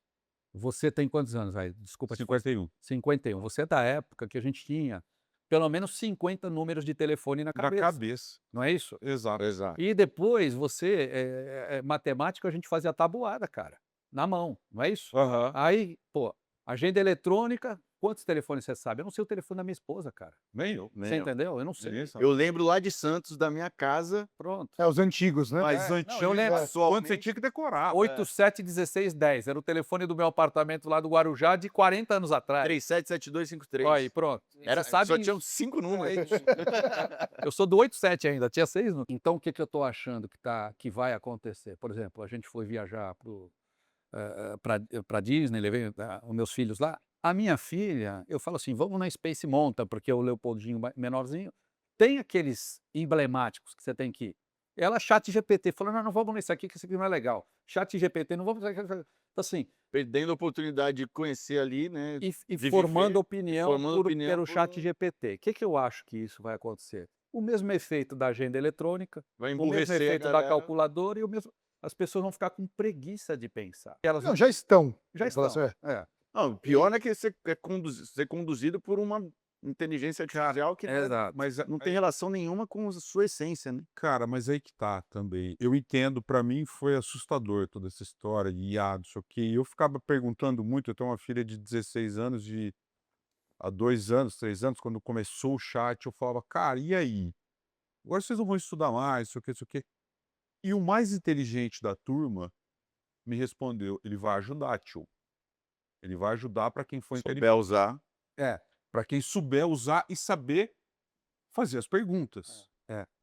Você tem quantos anos, vai? Desculpa te fazer. 51. 51. Você é da época que a gente tinha pelo menos 50 números de telefone na Na cabeça, cabeça. não é isso? Exato. Exato. E depois você, matemática, a gente fazia tabuada, cara. na mão, não é isso? Aham. Aí, pô, agenda eletrônica, quantos telefones você sabe? Eu não sei o telefone da minha esposa, cara. Nem eu. Você entendeu? Eu não sei. Ninguém sabe. Eu lembro lá de Santos, da minha casa, Pronto. É, os antigos, né? Mas não, antigo, eu lembro. quando você tinha que decorar. 871610, era o telefone do meu apartamento lá do Guarujá de 40 anos atrás. 377253. Ó, aí, pronto. Era, Você sabe só isso. tinham 5 números. Eu sou do 87 ainda, tinha 6 números. Então, o que que eu tô achando que vai acontecer? Por exemplo, a gente foi viajar para Disney, levei os meus filhos lá. A minha filha, eu falo assim, vamos na Space Mountain, porque o Leopoldinho menorzinho tem aqueles emblemáticos que você tem que ir. Ela, chat GPT, falou, não, não vamos nesse aqui, que esse aqui não é legal. Chat GPT, não vamos... Então, assim, Perdendo a oportunidade de conhecer ali, né? e de formando viver, opinião formando opinião pelo por chat um- GPT. O que que eu acho que isso vai acontecer? O mesmo efeito da agenda eletrônica, Vai o mesmo emburrecer a efeito da galera. calculadora e o mesmo... As pessoas vão ficar com preguiça de pensar. Elas Não, já estão. já em relação- estão. É. Não, o pior é que você é ser conduzido por uma inteligência artificial que Exato. Mas, não tem relação nenhuma com a sua essência, né? cara, mas aí que tá também. Eu entendo, pra mim foi assustador toda essa história de IA, não sei o quê. E eu ficava perguntando muito, eu tenho uma filha de 16 anos, há 2 anos, 3 anos, quando começou o chat, eu falava, cara, e aí? Agora vocês não vão estudar mais, não sei o quê, não sei o quê. E o mais inteligente da turma me respondeu, ele vai ajudar, tio. Ele vai ajudar pra quem for inteligente. Souber usar. Para quem souber usar e saber fazer as perguntas.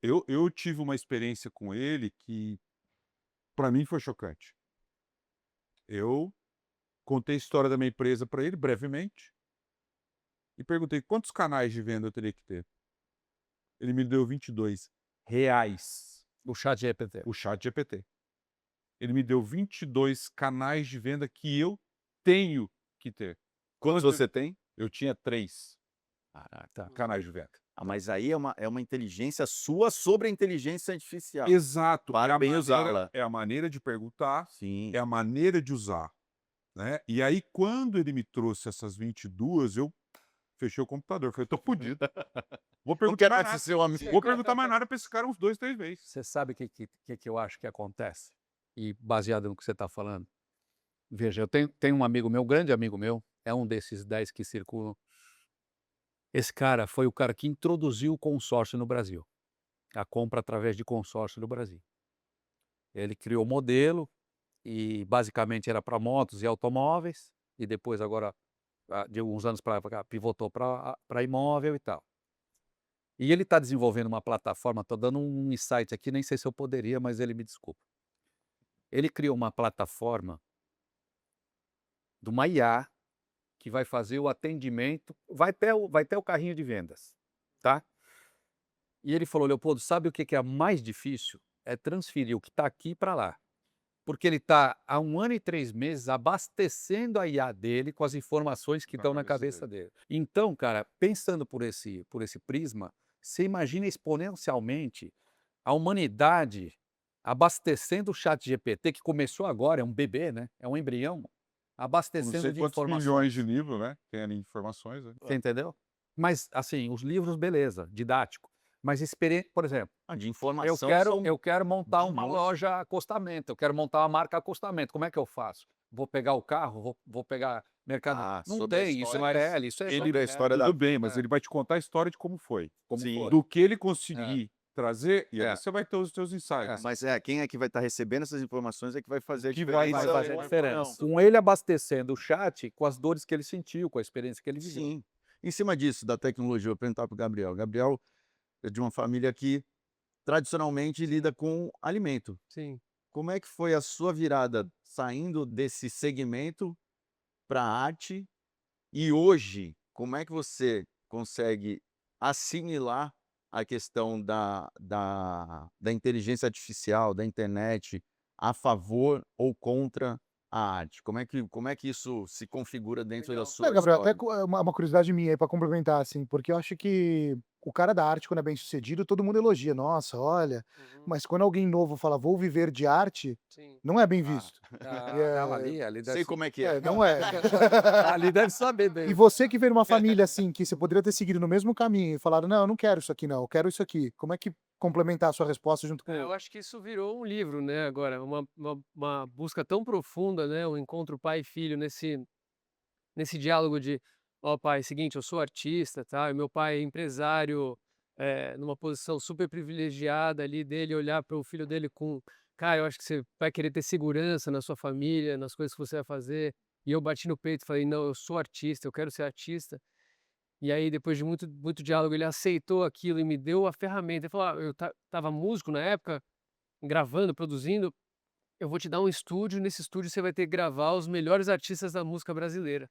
Eu tive uma experiência com ele que, para mim, foi chocante. Eu contei a história da minha empresa para ele, brevemente, e perguntei quantos canais de venda eu teria que ter. Ele me deu R$ 22. O chat GPT. O chat GPT. Ele me deu 22 canais de venda que eu tenho que ter. Quantos você tem? Eu tinha 3 Tá. canais de venda. Ah, mas aí é uma inteligência sua sobre a inteligência artificial. Exato. Para é a bem maneira- usá-la. É a maneira de perguntar, Sim. é a maneira de usar, né? E aí, quando ele me trouxe essas 22, eu fechei o computador. Falei, tô fudido. Vou Não perguntar quero mais mais nada. ser seu amigo. Vou perguntar mais nada para esse cara uns 2, 3 meses. Você sabe o que eu acho que acontece? E baseado no que você está falando. Veja, eu tenho um amigo meu, grande amigo meu, é um desses 10 que circulam. Esse cara foi o cara que introduziu o consórcio no Brasil. A compra através de consórcio no Brasil. Ele criou o modelo e basicamente era para motos e automóveis, e depois agora, de uns anos para cá, pivotou para imóvel e tal. E ele está desenvolvendo uma plataforma, estou dando um insight aqui, nem sei se eu poderia, mas ele me desculpa. Ele criou uma plataforma de uma IA que vai fazer o atendimento, vai ter o carrinho de vendas, tá? E ele falou, Leopoldo, sabe o que é mais difícil? É transferir o que está aqui para lá. Porque ele está há 1 ano e 3 meses abastecendo a IA dele com as informações que Na estão na cabeça cabeça dele. Então, cara, pensando por esse prisma, você imagina exponencialmente a humanidade abastecendo o chat GPT, que começou agora, é um bebê, né? É um embrião, Não abastecendo sei de quantos informações. milhões de livros, né? Tem ali informações. Né? Você entendeu? Mas, assim, os livros, beleza, didático. Mas, por exemplo, Ah, de informação. eu quero montar de uma monte. loja acostamento, eu quero montar uma marca acostamento. Como é que eu faço? Vou pegar o carro, vou pegar mercado. Ah, Não sobre a tem, isso história, é PL, isso é Sobre a história da. Tudo bem, mas É. ele vai te contar a história de como foi. Sim. foi. Do que ele conseguir trazer, e aí É. você vai ter os teus insights. Mas quem é que vai estar recebendo essas informações é que vai fazer a Que vai diferença. vai fazer a ou diferença. não. Com ele abastecendo o chat com as dores que ele sentiu, com a experiência que ele viveu. Sim. Em cima disso, da tecnologia, eu vou perguntar para o Gabriel. Gabriel é de uma família que tradicionalmente lida com alimento. Sim. Como é que foi a sua virada saindo desse segmento para a arte? E hoje, como é que você consegue assimilar a questão da inteligência artificial, da internet, a favor ou contra a arte? Como é que isso se configura dentro da sua Gabriel, até história? uma curiosidade minha aí pra complementar, assim, porque eu acho que o cara da arte, quando é bem sucedido, todo mundo elogia. Nossa, olha. Mas quando alguém novo fala, vou viver de arte, Sim. não é bem visto. Não, ali Sei deve, como é que é. Não é. ali deve saber E bem. você que veio numa família assim, que você poderia ter seguido no mesmo caminho e falaram, não, eu não quero isso aqui, não, eu quero isso aqui. Como é que complementar a sua resposta junto com Eu acho que isso virou um livro, né, agora, uma busca tão profunda, né, um encontro pai e filho nesse diálogo de: "Ó pai, seguinte, eu sou artista, tá, e meu pai é empresário, numa posição super privilegiada ali dele olhar para o filho dele com: "Cara, eu acho que você vai querer ter segurança na sua família, nas coisas que você vai fazer". E eu bati no peito e falei: "Não, eu sou artista, eu quero ser artista". E aí depois de muito diálogo ele aceitou aquilo e me deu a ferramenta. Ele falou: "Ah, eu estava músico na época, gravando, produzindo, eu vou te dar um estúdio, nesse estúdio você vai ter que gravar os melhores artistas da música brasileira".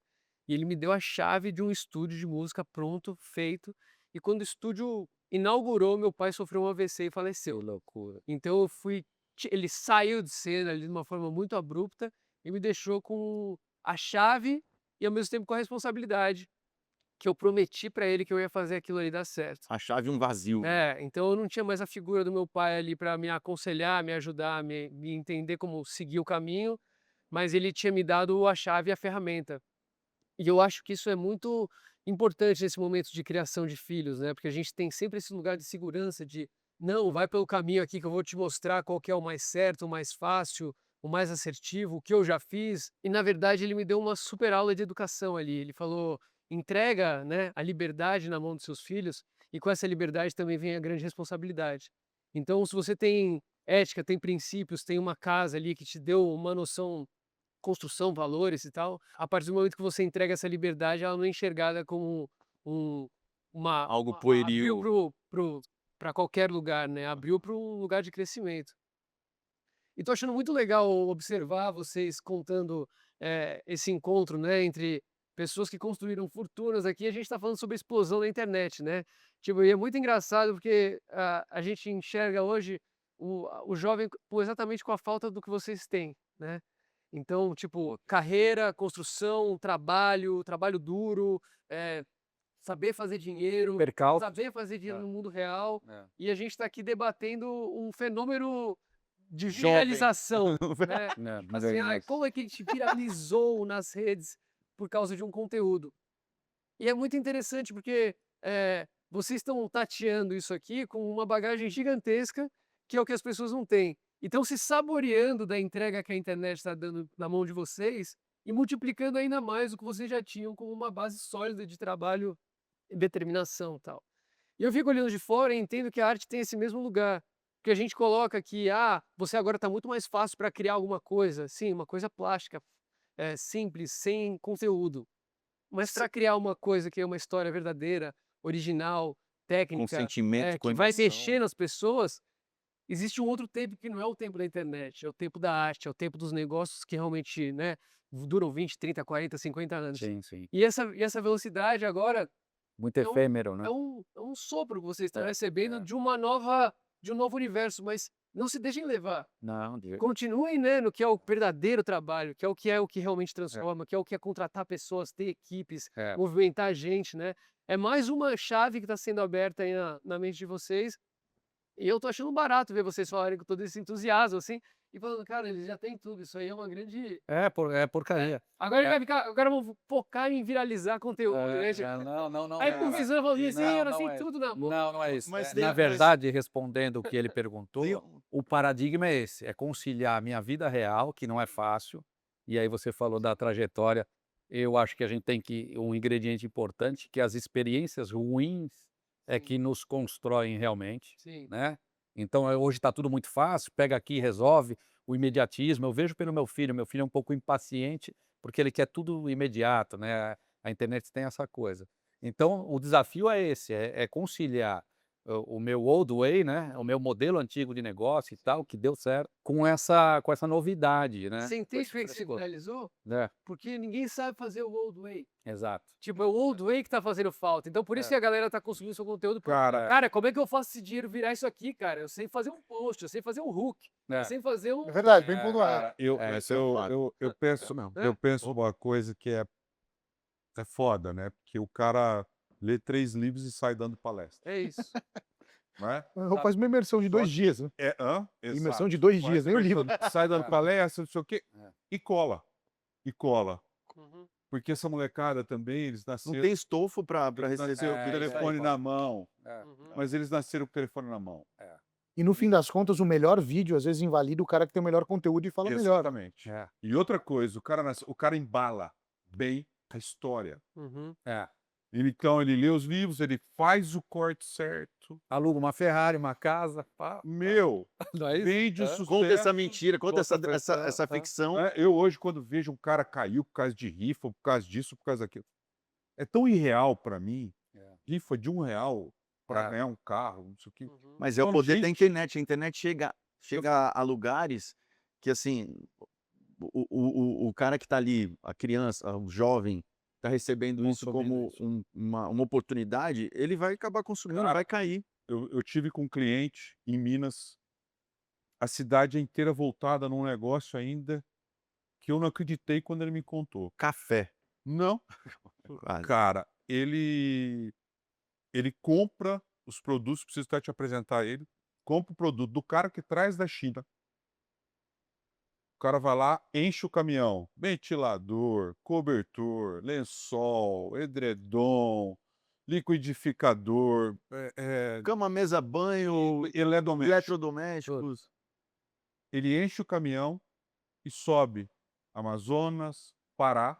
E ele me deu a chave de um estúdio de música pronto, feito, e quando o estúdio inaugurou, meu pai sofreu um AVC e Que faleceu. loucura. Então eu fui ele saiu de cena ali de uma forma muito abrupta e me deixou com a chave e ao mesmo tempo com a responsabilidade, que eu prometi pra ele que eu ia fazer aquilo ali dar certo. A chave um vazio. Então eu não tinha mais a figura do meu pai ali para me aconselhar, me ajudar, me entender como seguir o caminho, mas ele tinha me dado a chave e a ferramenta. E eu acho que isso é muito importante nesse momento de criação de filhos, né, porque a gente tem sempre esse lugar de segurança de: "Não, vai pelo caminho aqui que eu vou te mostrar qual que é o mais certo, o mais fácil, o mais assertivo, o que eu já fiz". E na verdade ele me deu uma super aula de educação ali, ele falou: "Entrega, né, a liberdade na mão dos seus filhos, e com essa liberdade também vem a grande responsabilidade". Então se você tem ética, tem princípios, tem uma casa ali que te deu uma noção, construção, valores e tal, a partir do momento que você entrega essa liberdade, ela não é enxergada como um Algo uma pueril. abriu para qualquer lugar, né, abriu para um lugar de crescimento. E tô achando muito legal observar vocês contando, esse encontro, né, entre pessoas que construíram fortunas aqui, a gente está falando sobre a explosão da internet, né. Tipo, e é muito engraçado porque a gente enxerga hoje o jovem exatamente com a falta do que vocês têm, né. Então, tipo, carreira, construção, trabalho duro, saber fazer dinheiro, Percalço. saber fazer dinheiro É. no mundo real, É. e a gente está aqui debatendo um fenômeno de Jovem. viralização, né. É, Tipo assim, como é que a gente viralizou nas redes por causa de um conteúdo. E é muito interessante porque, vocês estão tateando isso aqui com uma bagagem gigantesca, que é o que as pessoas não têm. E estão se saboreando da entrega que a internet está dando na mão de vocês e multiplicando ainda mais o que vocês já tinham como uma base sólida de trabalho e determinação, tal. E eu fico olhando de fora e entendo que a arte tem esse mesmo lugar, que a gente coloca que: "Ah, você agora está muito mais fácil para criar alguma coisa". Sim, uma coisa plástica, simples, sem conteúdo. Mas para criar uma coisa que é uma história verdadeira, original, Com técnica, sentimento, com que vai emoção. mexer nas pessoas, existe um outro tempo que não é o tempo da internet, é o tempo da arte, é o tempo dos negócios que realmente, né, duram 20, 30, 40, 50 anos. Sim, sim. E essa velocidade agora Muito é um efêmero, né? é um sopro que vocês estão É, recebendo é. de um novo universo, mas não se deixem levar. Não, Continuem, né, no que é o verdadeiro trabalho, que é o que realmente transforma, que é o que é contratar pessoas, ter equipes, É. movimentar gente, né. É mais uma chave que está sendo aberta aí na mente de vocês, e eu tô achando barato ver vocês falarem com todo esse entusiasmo, assim, e falando: "Cara, eles já têm tudo, isso aí é uma grande". É porcaria. Agora ele É. vai ficar agora vamos focar em viralizar conteúdo, né, tipo, Não aí é com isso. visão falando: "Desenho, Não assim, é isso. tudo na mão". Não é isso. Mas Na verdade, respondendo o que ele tem perguntou, um- o paradigma é esse, é conciliar a minha vida real, que não é fácil, e aí você falou da trajetória, eu acho que a gente tem que um ingrediente importante, que as experiências ruins é que nos constroem realmente, Sim. né. Então, hoje está tudo muito fácil, pega aqui e resolve, o imediatismo, eu vejo pelo meu filho é um pouco impaciente, porque ele quer tudo imediato, né, a internet tem essa coisa. Então, o desafio é esse, é conciliar o meu old way, né, o meu modelo antigo de negócio e tal, que deu certo, com essa novidade, né. Você Com entende esse por que você frescor. viralizou? É, Porque ninguém sabe fazer o old way. exato. Tipo, é o old way que tá fazendo falta. Então por isso É. que a galera tá consumindo seu conteúdo. Cara, Cara, como é que eu faço esse dinheiro virar isso aqui, cara? Eu sei fazer um post, eu sei fazer um hook, eu É. sei fazer um... É verdade, bem É, pontuado. cara, eu, Esse é um fato. eu penso, É. eu penso uma coisa que é foda, né? Porque o cara lê 3 livros e sai dando palestra, É isso. não é? Faz uma imersão de 2 Só- dias, né? Imersão de 2 dias, nem o livro. Sai dando É. palestra, não sei o quê, É. e cola. E cola. Uhum. Porque essa molecada também, eles Não nasceram, tem estofo para eles receber nasceram o com o que eles telefone falam. na mão, É. Uhum. mas eles nasceram com o telefone na mão. E no fim das contas, o melhor vídeo às vezes invalida o cara que tem o melhor conteúdo e fala melhor. Exatamente. É. E outra coisa, o cara embala bem a história. Uhum. É. Então ele lê os livros, ele faz o corte certo. Aluga uma Ferrari, uma casa, pá. Meu, Não é isso? vende o É. sucesso. Conta essa mentira, conta Conta essa essa- ficção. Né? Eu hoje, quando vejo um cara caiu por causa de rifa, por causa disso, por causa daquilo, é tão irreal pra mim. É. Rifa de R$1 para É. ganhar um carro, não sei o quê. Uhum. Mas é o Então, poder da gente, internet. A internet chega a lugares que, assim, o cara que está ali, a criança, o jovem, está recebendo isso como Consumindo isso. uma oportunidade, ele vai acabar consumindo, Cara, vai cair. eu tive com um cliente em Minas, a cidade inteira voltada num negócio ainda que eu não acreditei quando ele me contou. Café. Não, Quase. cara, ele compra os produtos, preciso até te apresentar ele, compra o produto do cara que traz da China. O cara vai lá, enche o caminhão, ventilador, cobertor, lençol, edredom, liquidificador, Cama, mesa, banho, eletrodoméstico. eletrodomésticos. Ele enche o caminhão e sobe Amazonas, Pará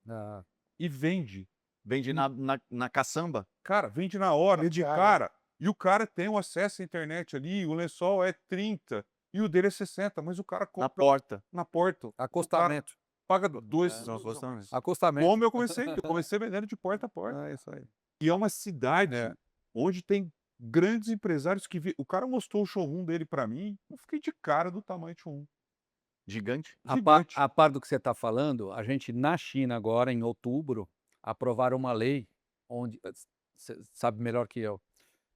Ah, e vende. Vende na caçamba. Cara, vende na hora. Mediário. Cara, e o cara tem o acesso à internet ali, o lençol é 30 e o dele é 60, mas o cara Na compra porta. na porta. acostamento. Paga dois. Não, acostamento. Acostamento. Como eu comecei vendendo de porta a porta. É isso aí. E é uma cidade É. onde tem grandes empresários que o cara mostrou o showroom dele pra mim, eu fiquei de cara do tamanho do showroom. Gigante. Gigante. A par do que você está falando, a gente na China agora, em outubro, aprovaram uma lei onde, você sabe melhor que eu,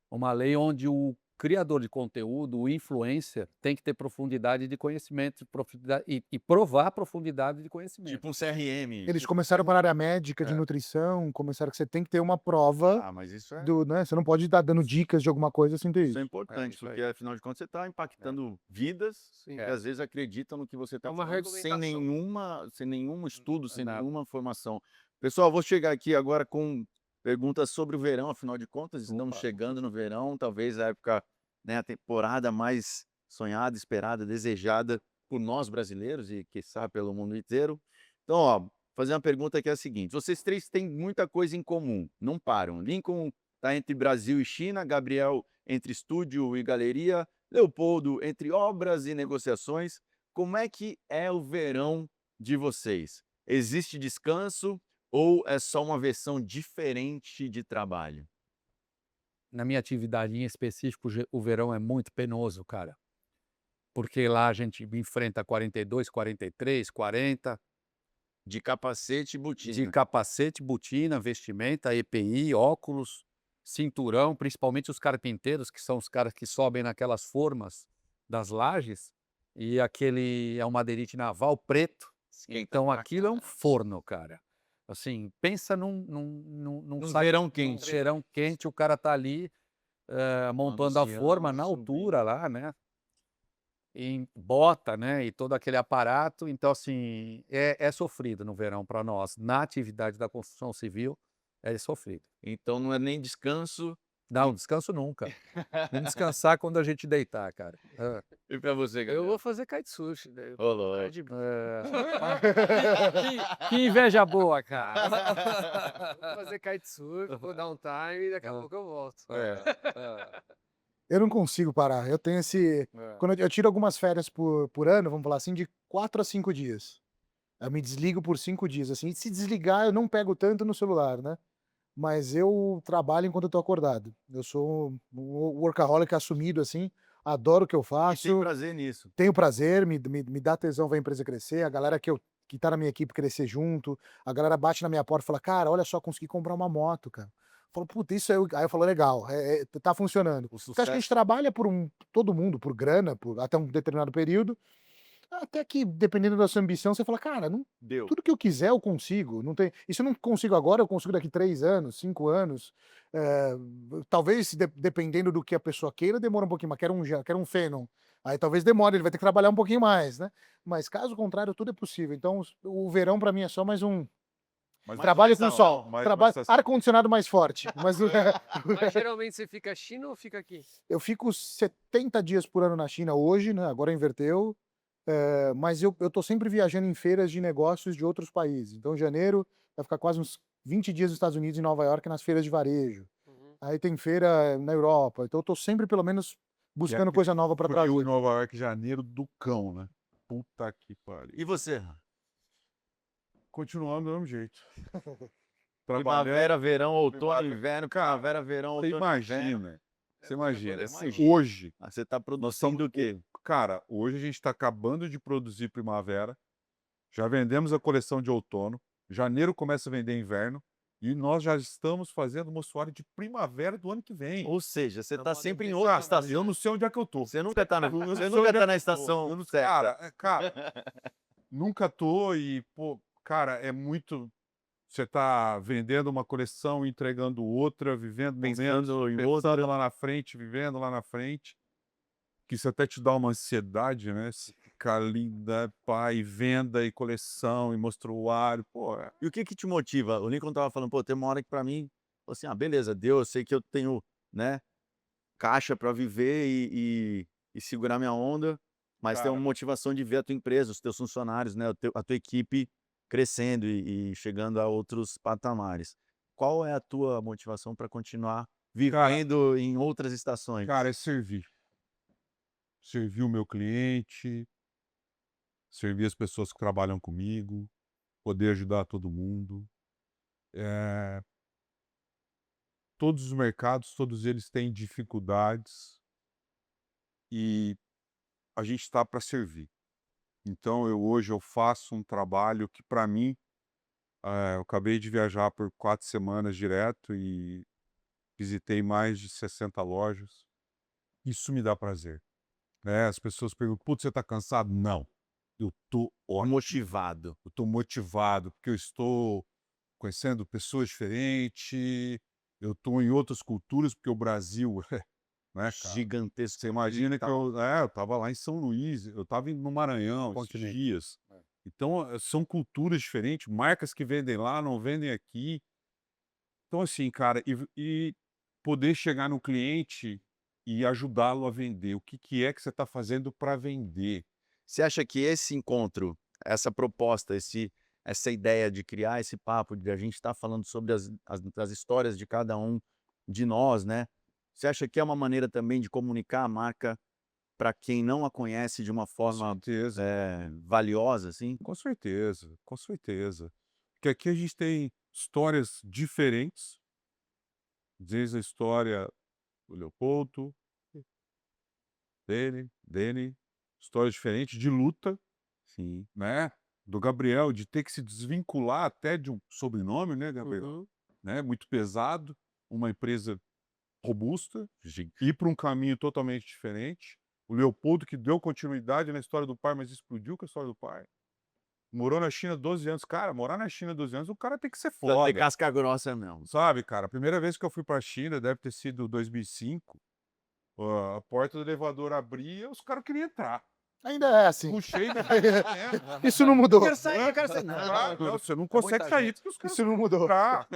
uma lei onde o criador de conteúdo, o influencer, tem que ter profundidade de conhecimento e provar a profundidade de conhecimento. Tipo um CRM. Eles começaram para a área médica, de É. nutrição, começaram que você tem que ter uma prova Ah, mas isso é, né? Você não pode estar dando dicas de alguma coisa sem ter isso é isso. importante, isso aí. porque afinal de contas você está impactando vidas Sim. que às vezes acreditam no que você está É uma falando sem nenhum estudo, sem Nada. nenhuma formação. Pessoal, vou chegar aqui agora com perguntas sobre o verão, afinal de contas, estamos Opa. chegando no verão, talvez a época, né, a temporada mais sonhada, esperada, desejada por nós brasileiros e, quiçá, pelo mundo inteiro. Então, ó, fazer uma pergunta que é a seguinte: vocês três têm muita coisa em comum, não param. Lincoln está entre Brasil e China, Gabriel entre estúdio e galeria, Leopoldo entre obras e negociações. Como é que é o verão de vocês? Existe descanso ou é só uma versão diferente de trabalho? Na minha atividade em específico, o verão é muito penoso, cara. Porque lá a gente enfrenta 42, 43, 40, De capacete e botina. de capacete, botina, vestimenta, EPI, óculos, cinturão, principalmente os carpinteiros, que são os caras que sobem naquelas formas das lajes, e aquele é um madeirite naval preto. Esquenta Então pra aquilo é um forno, cara. Assim, pensa num Num saco- verão num quente. verão quente, o cara tá ali montando a Manuseando, forma na subindo. altura lá, né? Em bota, né? E todo aquele aparato. Então, assim, é sofrido no verão para nós. Na atividade da construção civil, é sofrido. Então não é nem descanso. Não, descanso nunca. Vamos descansar quando a gente deitar, cara. E pra você, Eu Gabriel? vou fazer kitesurf. Daí. Ô, louco. Cara de- Que inveja boa, cara. Vou fazer kitesurf, vou dar um time e daqui a pouco eu volto. Eu não consigo parar. Eu tenho esse. Quando eu tiro algumas férias por ano, vamos falar assim, de 4 a 5 dias. Eu me desligo por 5 dias, assim. E se desligar, eu não pego tanto no celular, né? Mas eu trabalho enquanto eu tô acordado. Eu sou um workaholic assumido, assim. Adoro o que eu E faço. tem prazer nisso. Tenho prazer, me dá tesão ver a empresa crescer, a galera que tá na minha equipe crescer junto, a galera bate na minha porta e fala, cara, olha só, consegui comprar uma moto, cara. Eu falo, puta, isso aí eu falo, legal, tá funcionando. O Então acho que a gente sucesso. trabalha todo mundo, por grana, até um determinado período, até que, dependendo da sua ambição, você fala, cara, Deu. tudo que eu quiser eu consigo. Não tem, e se eu não consigo agora, eu consigo daqui 3 anos, 5 anos. Talvez, dependendo do que a pessoa queira, demora um pouquinho mais. Quero um Phenom. Aí talvez demore, ele vai ter que trabalhar um pouquinho mais, né? Mas caso contrário, tudo é possível. Então, o verão para mim é só mais Mas Trabalho com estação, sol. mas Trabalho... estação. Ar-condicionado mais forte. Mas Mas geralmente você fica China ou fica aqui? eu fico 70 dias por ano na China hoje, né? Agora inverteu. Mas eu tô sempre viajando em feiras de negócios de outros países. Então, em janeiro, vai ficar quase uns 20 dias nos Estados Unidos e Nova York nas feiras de varejo. Uhum. Aí tem feira na Europa. Então, eu tô sempre, pelo menos, buscando coisa nova para Porque o trazer. Nova York, janeiro do cão, né? Puta que pariu. E você? Continuando do mesmo jeito. Primavera, verão, outono, Primavera. inverno, primavera, verão, Você outono, inverno. imagina. Você imagina. imagina. Hoje, Ah, você tá nós produzindo estamos. o quê? Cara, hoje a gente está acabando de produzir primavera. Já vendemos a coleção de outono. Janeiro começa a vender inverno. E nós já estamos fazendo mostruário de primavera do ano que vem. Ou seja, você Não tá pode sempre em pensar, outra Cara, estação. eu não sei onde é que eu tô. Você nunca tá na, Eu não você sei nunca onde é tá que na eu tô. estação Eu não- certa. cara, nunca tô e, pô, cara, é muito. Você tá vendendo uma coleção, entregando outra, vivendo momentos, Pensando em pensando outra. lá na frente, vivendo lá na frente. Que isso até te dá uma ansiedade, né? Se ficar ali, né, pai, venda e coleção e mostruário, pô, E o que que te motiva? O Lincoln tava falando, pô, tem uma hora que pra mim, assim, ah, beleza, deu, eu sei que eu tenho, né, caixa pra viver e segurar minha onda, mas tem uma cara, motivação de ver a tua empresa, os teus funcionários, né, a tua equipe crescendo e chegando a outros patamares. Qual é a tua motivação para continuar vivendo em outras estações? cara, é servir. Servir o meu cliente, servir as pessoas que trabalham comigo, poder ajudar todo mundo. Eh, Todos os mercados, todos eles têm dificuldades e a gente está para servir. Então hoje eu faço um trabalho que para mim, eu acabei de viajar por 4 semanas direto e visitei mais de 60 lojas. Isso me dá prazer, né. As pessoas perguntam: "Putz, você está cansado?" Não, eu tô ótimo, Motivado. eu tô motivado, porque eu estou conhecendo pessoas diferentes, eu tô em outras culturas, porque o Brasil, né, cara, Gigantesco. você imagina que eu estava lá em São Luís, eu estava no Maranhão esses Continente. dias. É. Então, são culturas diferentes, marcas que vendem lá não vendem aqui. Então, assim, cara, e poder chegar no cliente e ajudá-lo a vender. O que que é que você está fazendo para vender? Você acha que esse encontro, essa proposta, essa ideia de criar esse papo, de a gente estar falando sobre as histórias de cada um de nós, né? Você acha que é uma maneira também de comunicar a marca para quem não a conhece de uma Com forma certeza, valiosa, assim? com certeza, com certeza. Porque aqui a gente tem histórias diferentes, desde a história do Leopoldo, dele, histórias diferentes de luta, Sim. né? Do Gabriel, de ter que se desvincular até de um sobrenome, né, Gabriel? Uhum. Né? Muito pesado, uma empresa robusta, ir para um caminho totalmente diferente. O Leopoldo que deu continuidade na história do pai, mas explodiu com a história do pai. Morou na China 12 anos. Cara, morar na China 12 anos, o cara tem que ser Precisa ter foda. casca grossa mesmo. Sabe, cara? A primeira vez que eu fui pra China, deve ter sido 2005, a porta do elevador abria, os caras queriam entrar. Ainda é assim. Puxei, Isso não mudou. Eu quero sair. não, você não consegue muita sair gente. porque os caras Isso não mudou. entrar.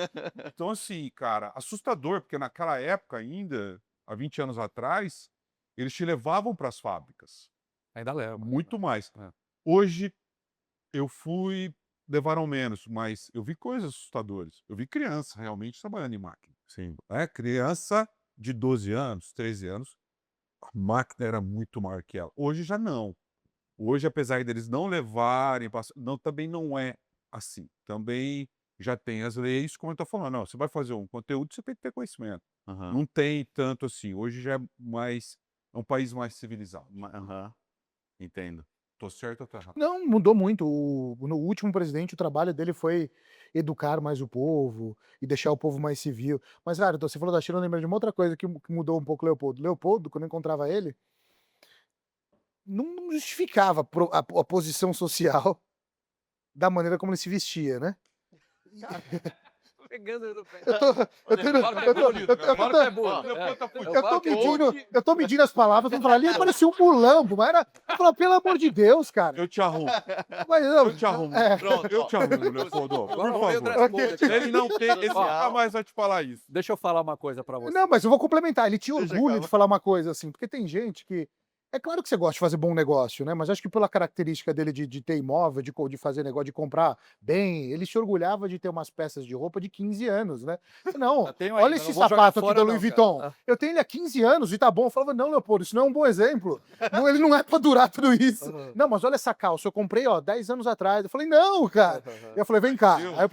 Então, assim, cara, assustador, porque naquela época ainda, há 20 anos atrás, eles te levavam para as fábricas. Ainda leva. Muito mais. É. Hoje, eu fui, levaram menos, mas eu vi coisas assustadoras. Eu vi criança realmente trabalhando em máquina. Sim. Criança de 12 anos, 13 anos, a máquina era muito maior que ela. Hoje já não. Hoje, apesar deles não levarem, não, também não é assim. Também já tem as leis, como eu estou falando. Não, você vai fazer um conteúdo, você tem que ter conhecimento. Aham. Não tem tanto assim. Hoje já é um país mais civilizado. Aham. Entendo. Tô certo ou tá errado? Não, mudou muito. No último presidente, o trabalho dele foi educar mais o povo e deixar o povo mais civil. Mas, cara, então, você falou da China, eu lembrei de uma outra coisa que mudou um pouco o Leopoldo. Leopoldo, quando eu encontrava ele, não justificava a posição social da maneira como ele se vestia, né? pegando no pé. Eu tô, eu tô, Fala que é eu tô, bonito, eu cara. Fala que é bonito. eu tô medindo as palavras pra falar ali, parecia um mulambo, mas era. Eu falava, pelo amor de Deus, cara. Eu te arrumo. Mas não, Eu te arrumo. é. Pronto, Eu te arrumo, Leopoldo. Agora Por vamos ver o favor. dress code aqui. Ele não tem. Ele Social. nunca mais vai te falar isso. Deixa eu falar uma coisa pra você. Não, mas eu vou complementar. Ele tinha Deixa, orgulho calma. de falar uma coisa assim, porque tem gente que. É claro que você gosta de fazer bom negócio, né? Mas acho que pela característica dele de ter imóvel, de fazer negócio, de comprar bem, ele se orgulhava de ter umas peças de roupa de 15 anos, né? Não, Eu tenho olha ainda, esse não vou jogar sapato aqui fora da não, Louis cara. Vuitton. Eu tenho ele há 15 anos e tá bom. Eu falava, não, Leopoldo, isso não é um bom exemplo. Não, ele não é pra durar tudo isso. Não, mas olha essa calça, eu comprei, ó, 10 anos atrás. Eu falei, não, cara. E eu falei, vem cá. Aí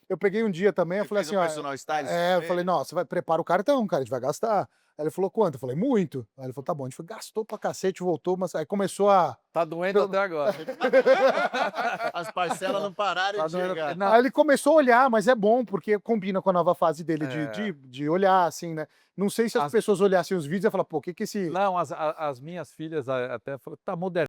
eu peguei um dia também, eu falei assim, ó. personal stylist. Eu falei, não, você vai preparar o cartão, cara, a gente vai gastar. Aí ele falou, quanto? Eu falei, muito. Aí ele falou, tá bom. A gente foi, gastou pra cacete, voltou, mas aí começou a. Tá doendo até agora. As parcelas não pararam Tá de doendo- chegar. Não, Aí ele começou a olhar, mas é bom, porque combina com a nova fase dele de olhar, assim, né? Não sei se as As- pessoas olhassem os vídeos e falar, pô, o que que esse. não, as minhas filhas até falaram, tá moderno.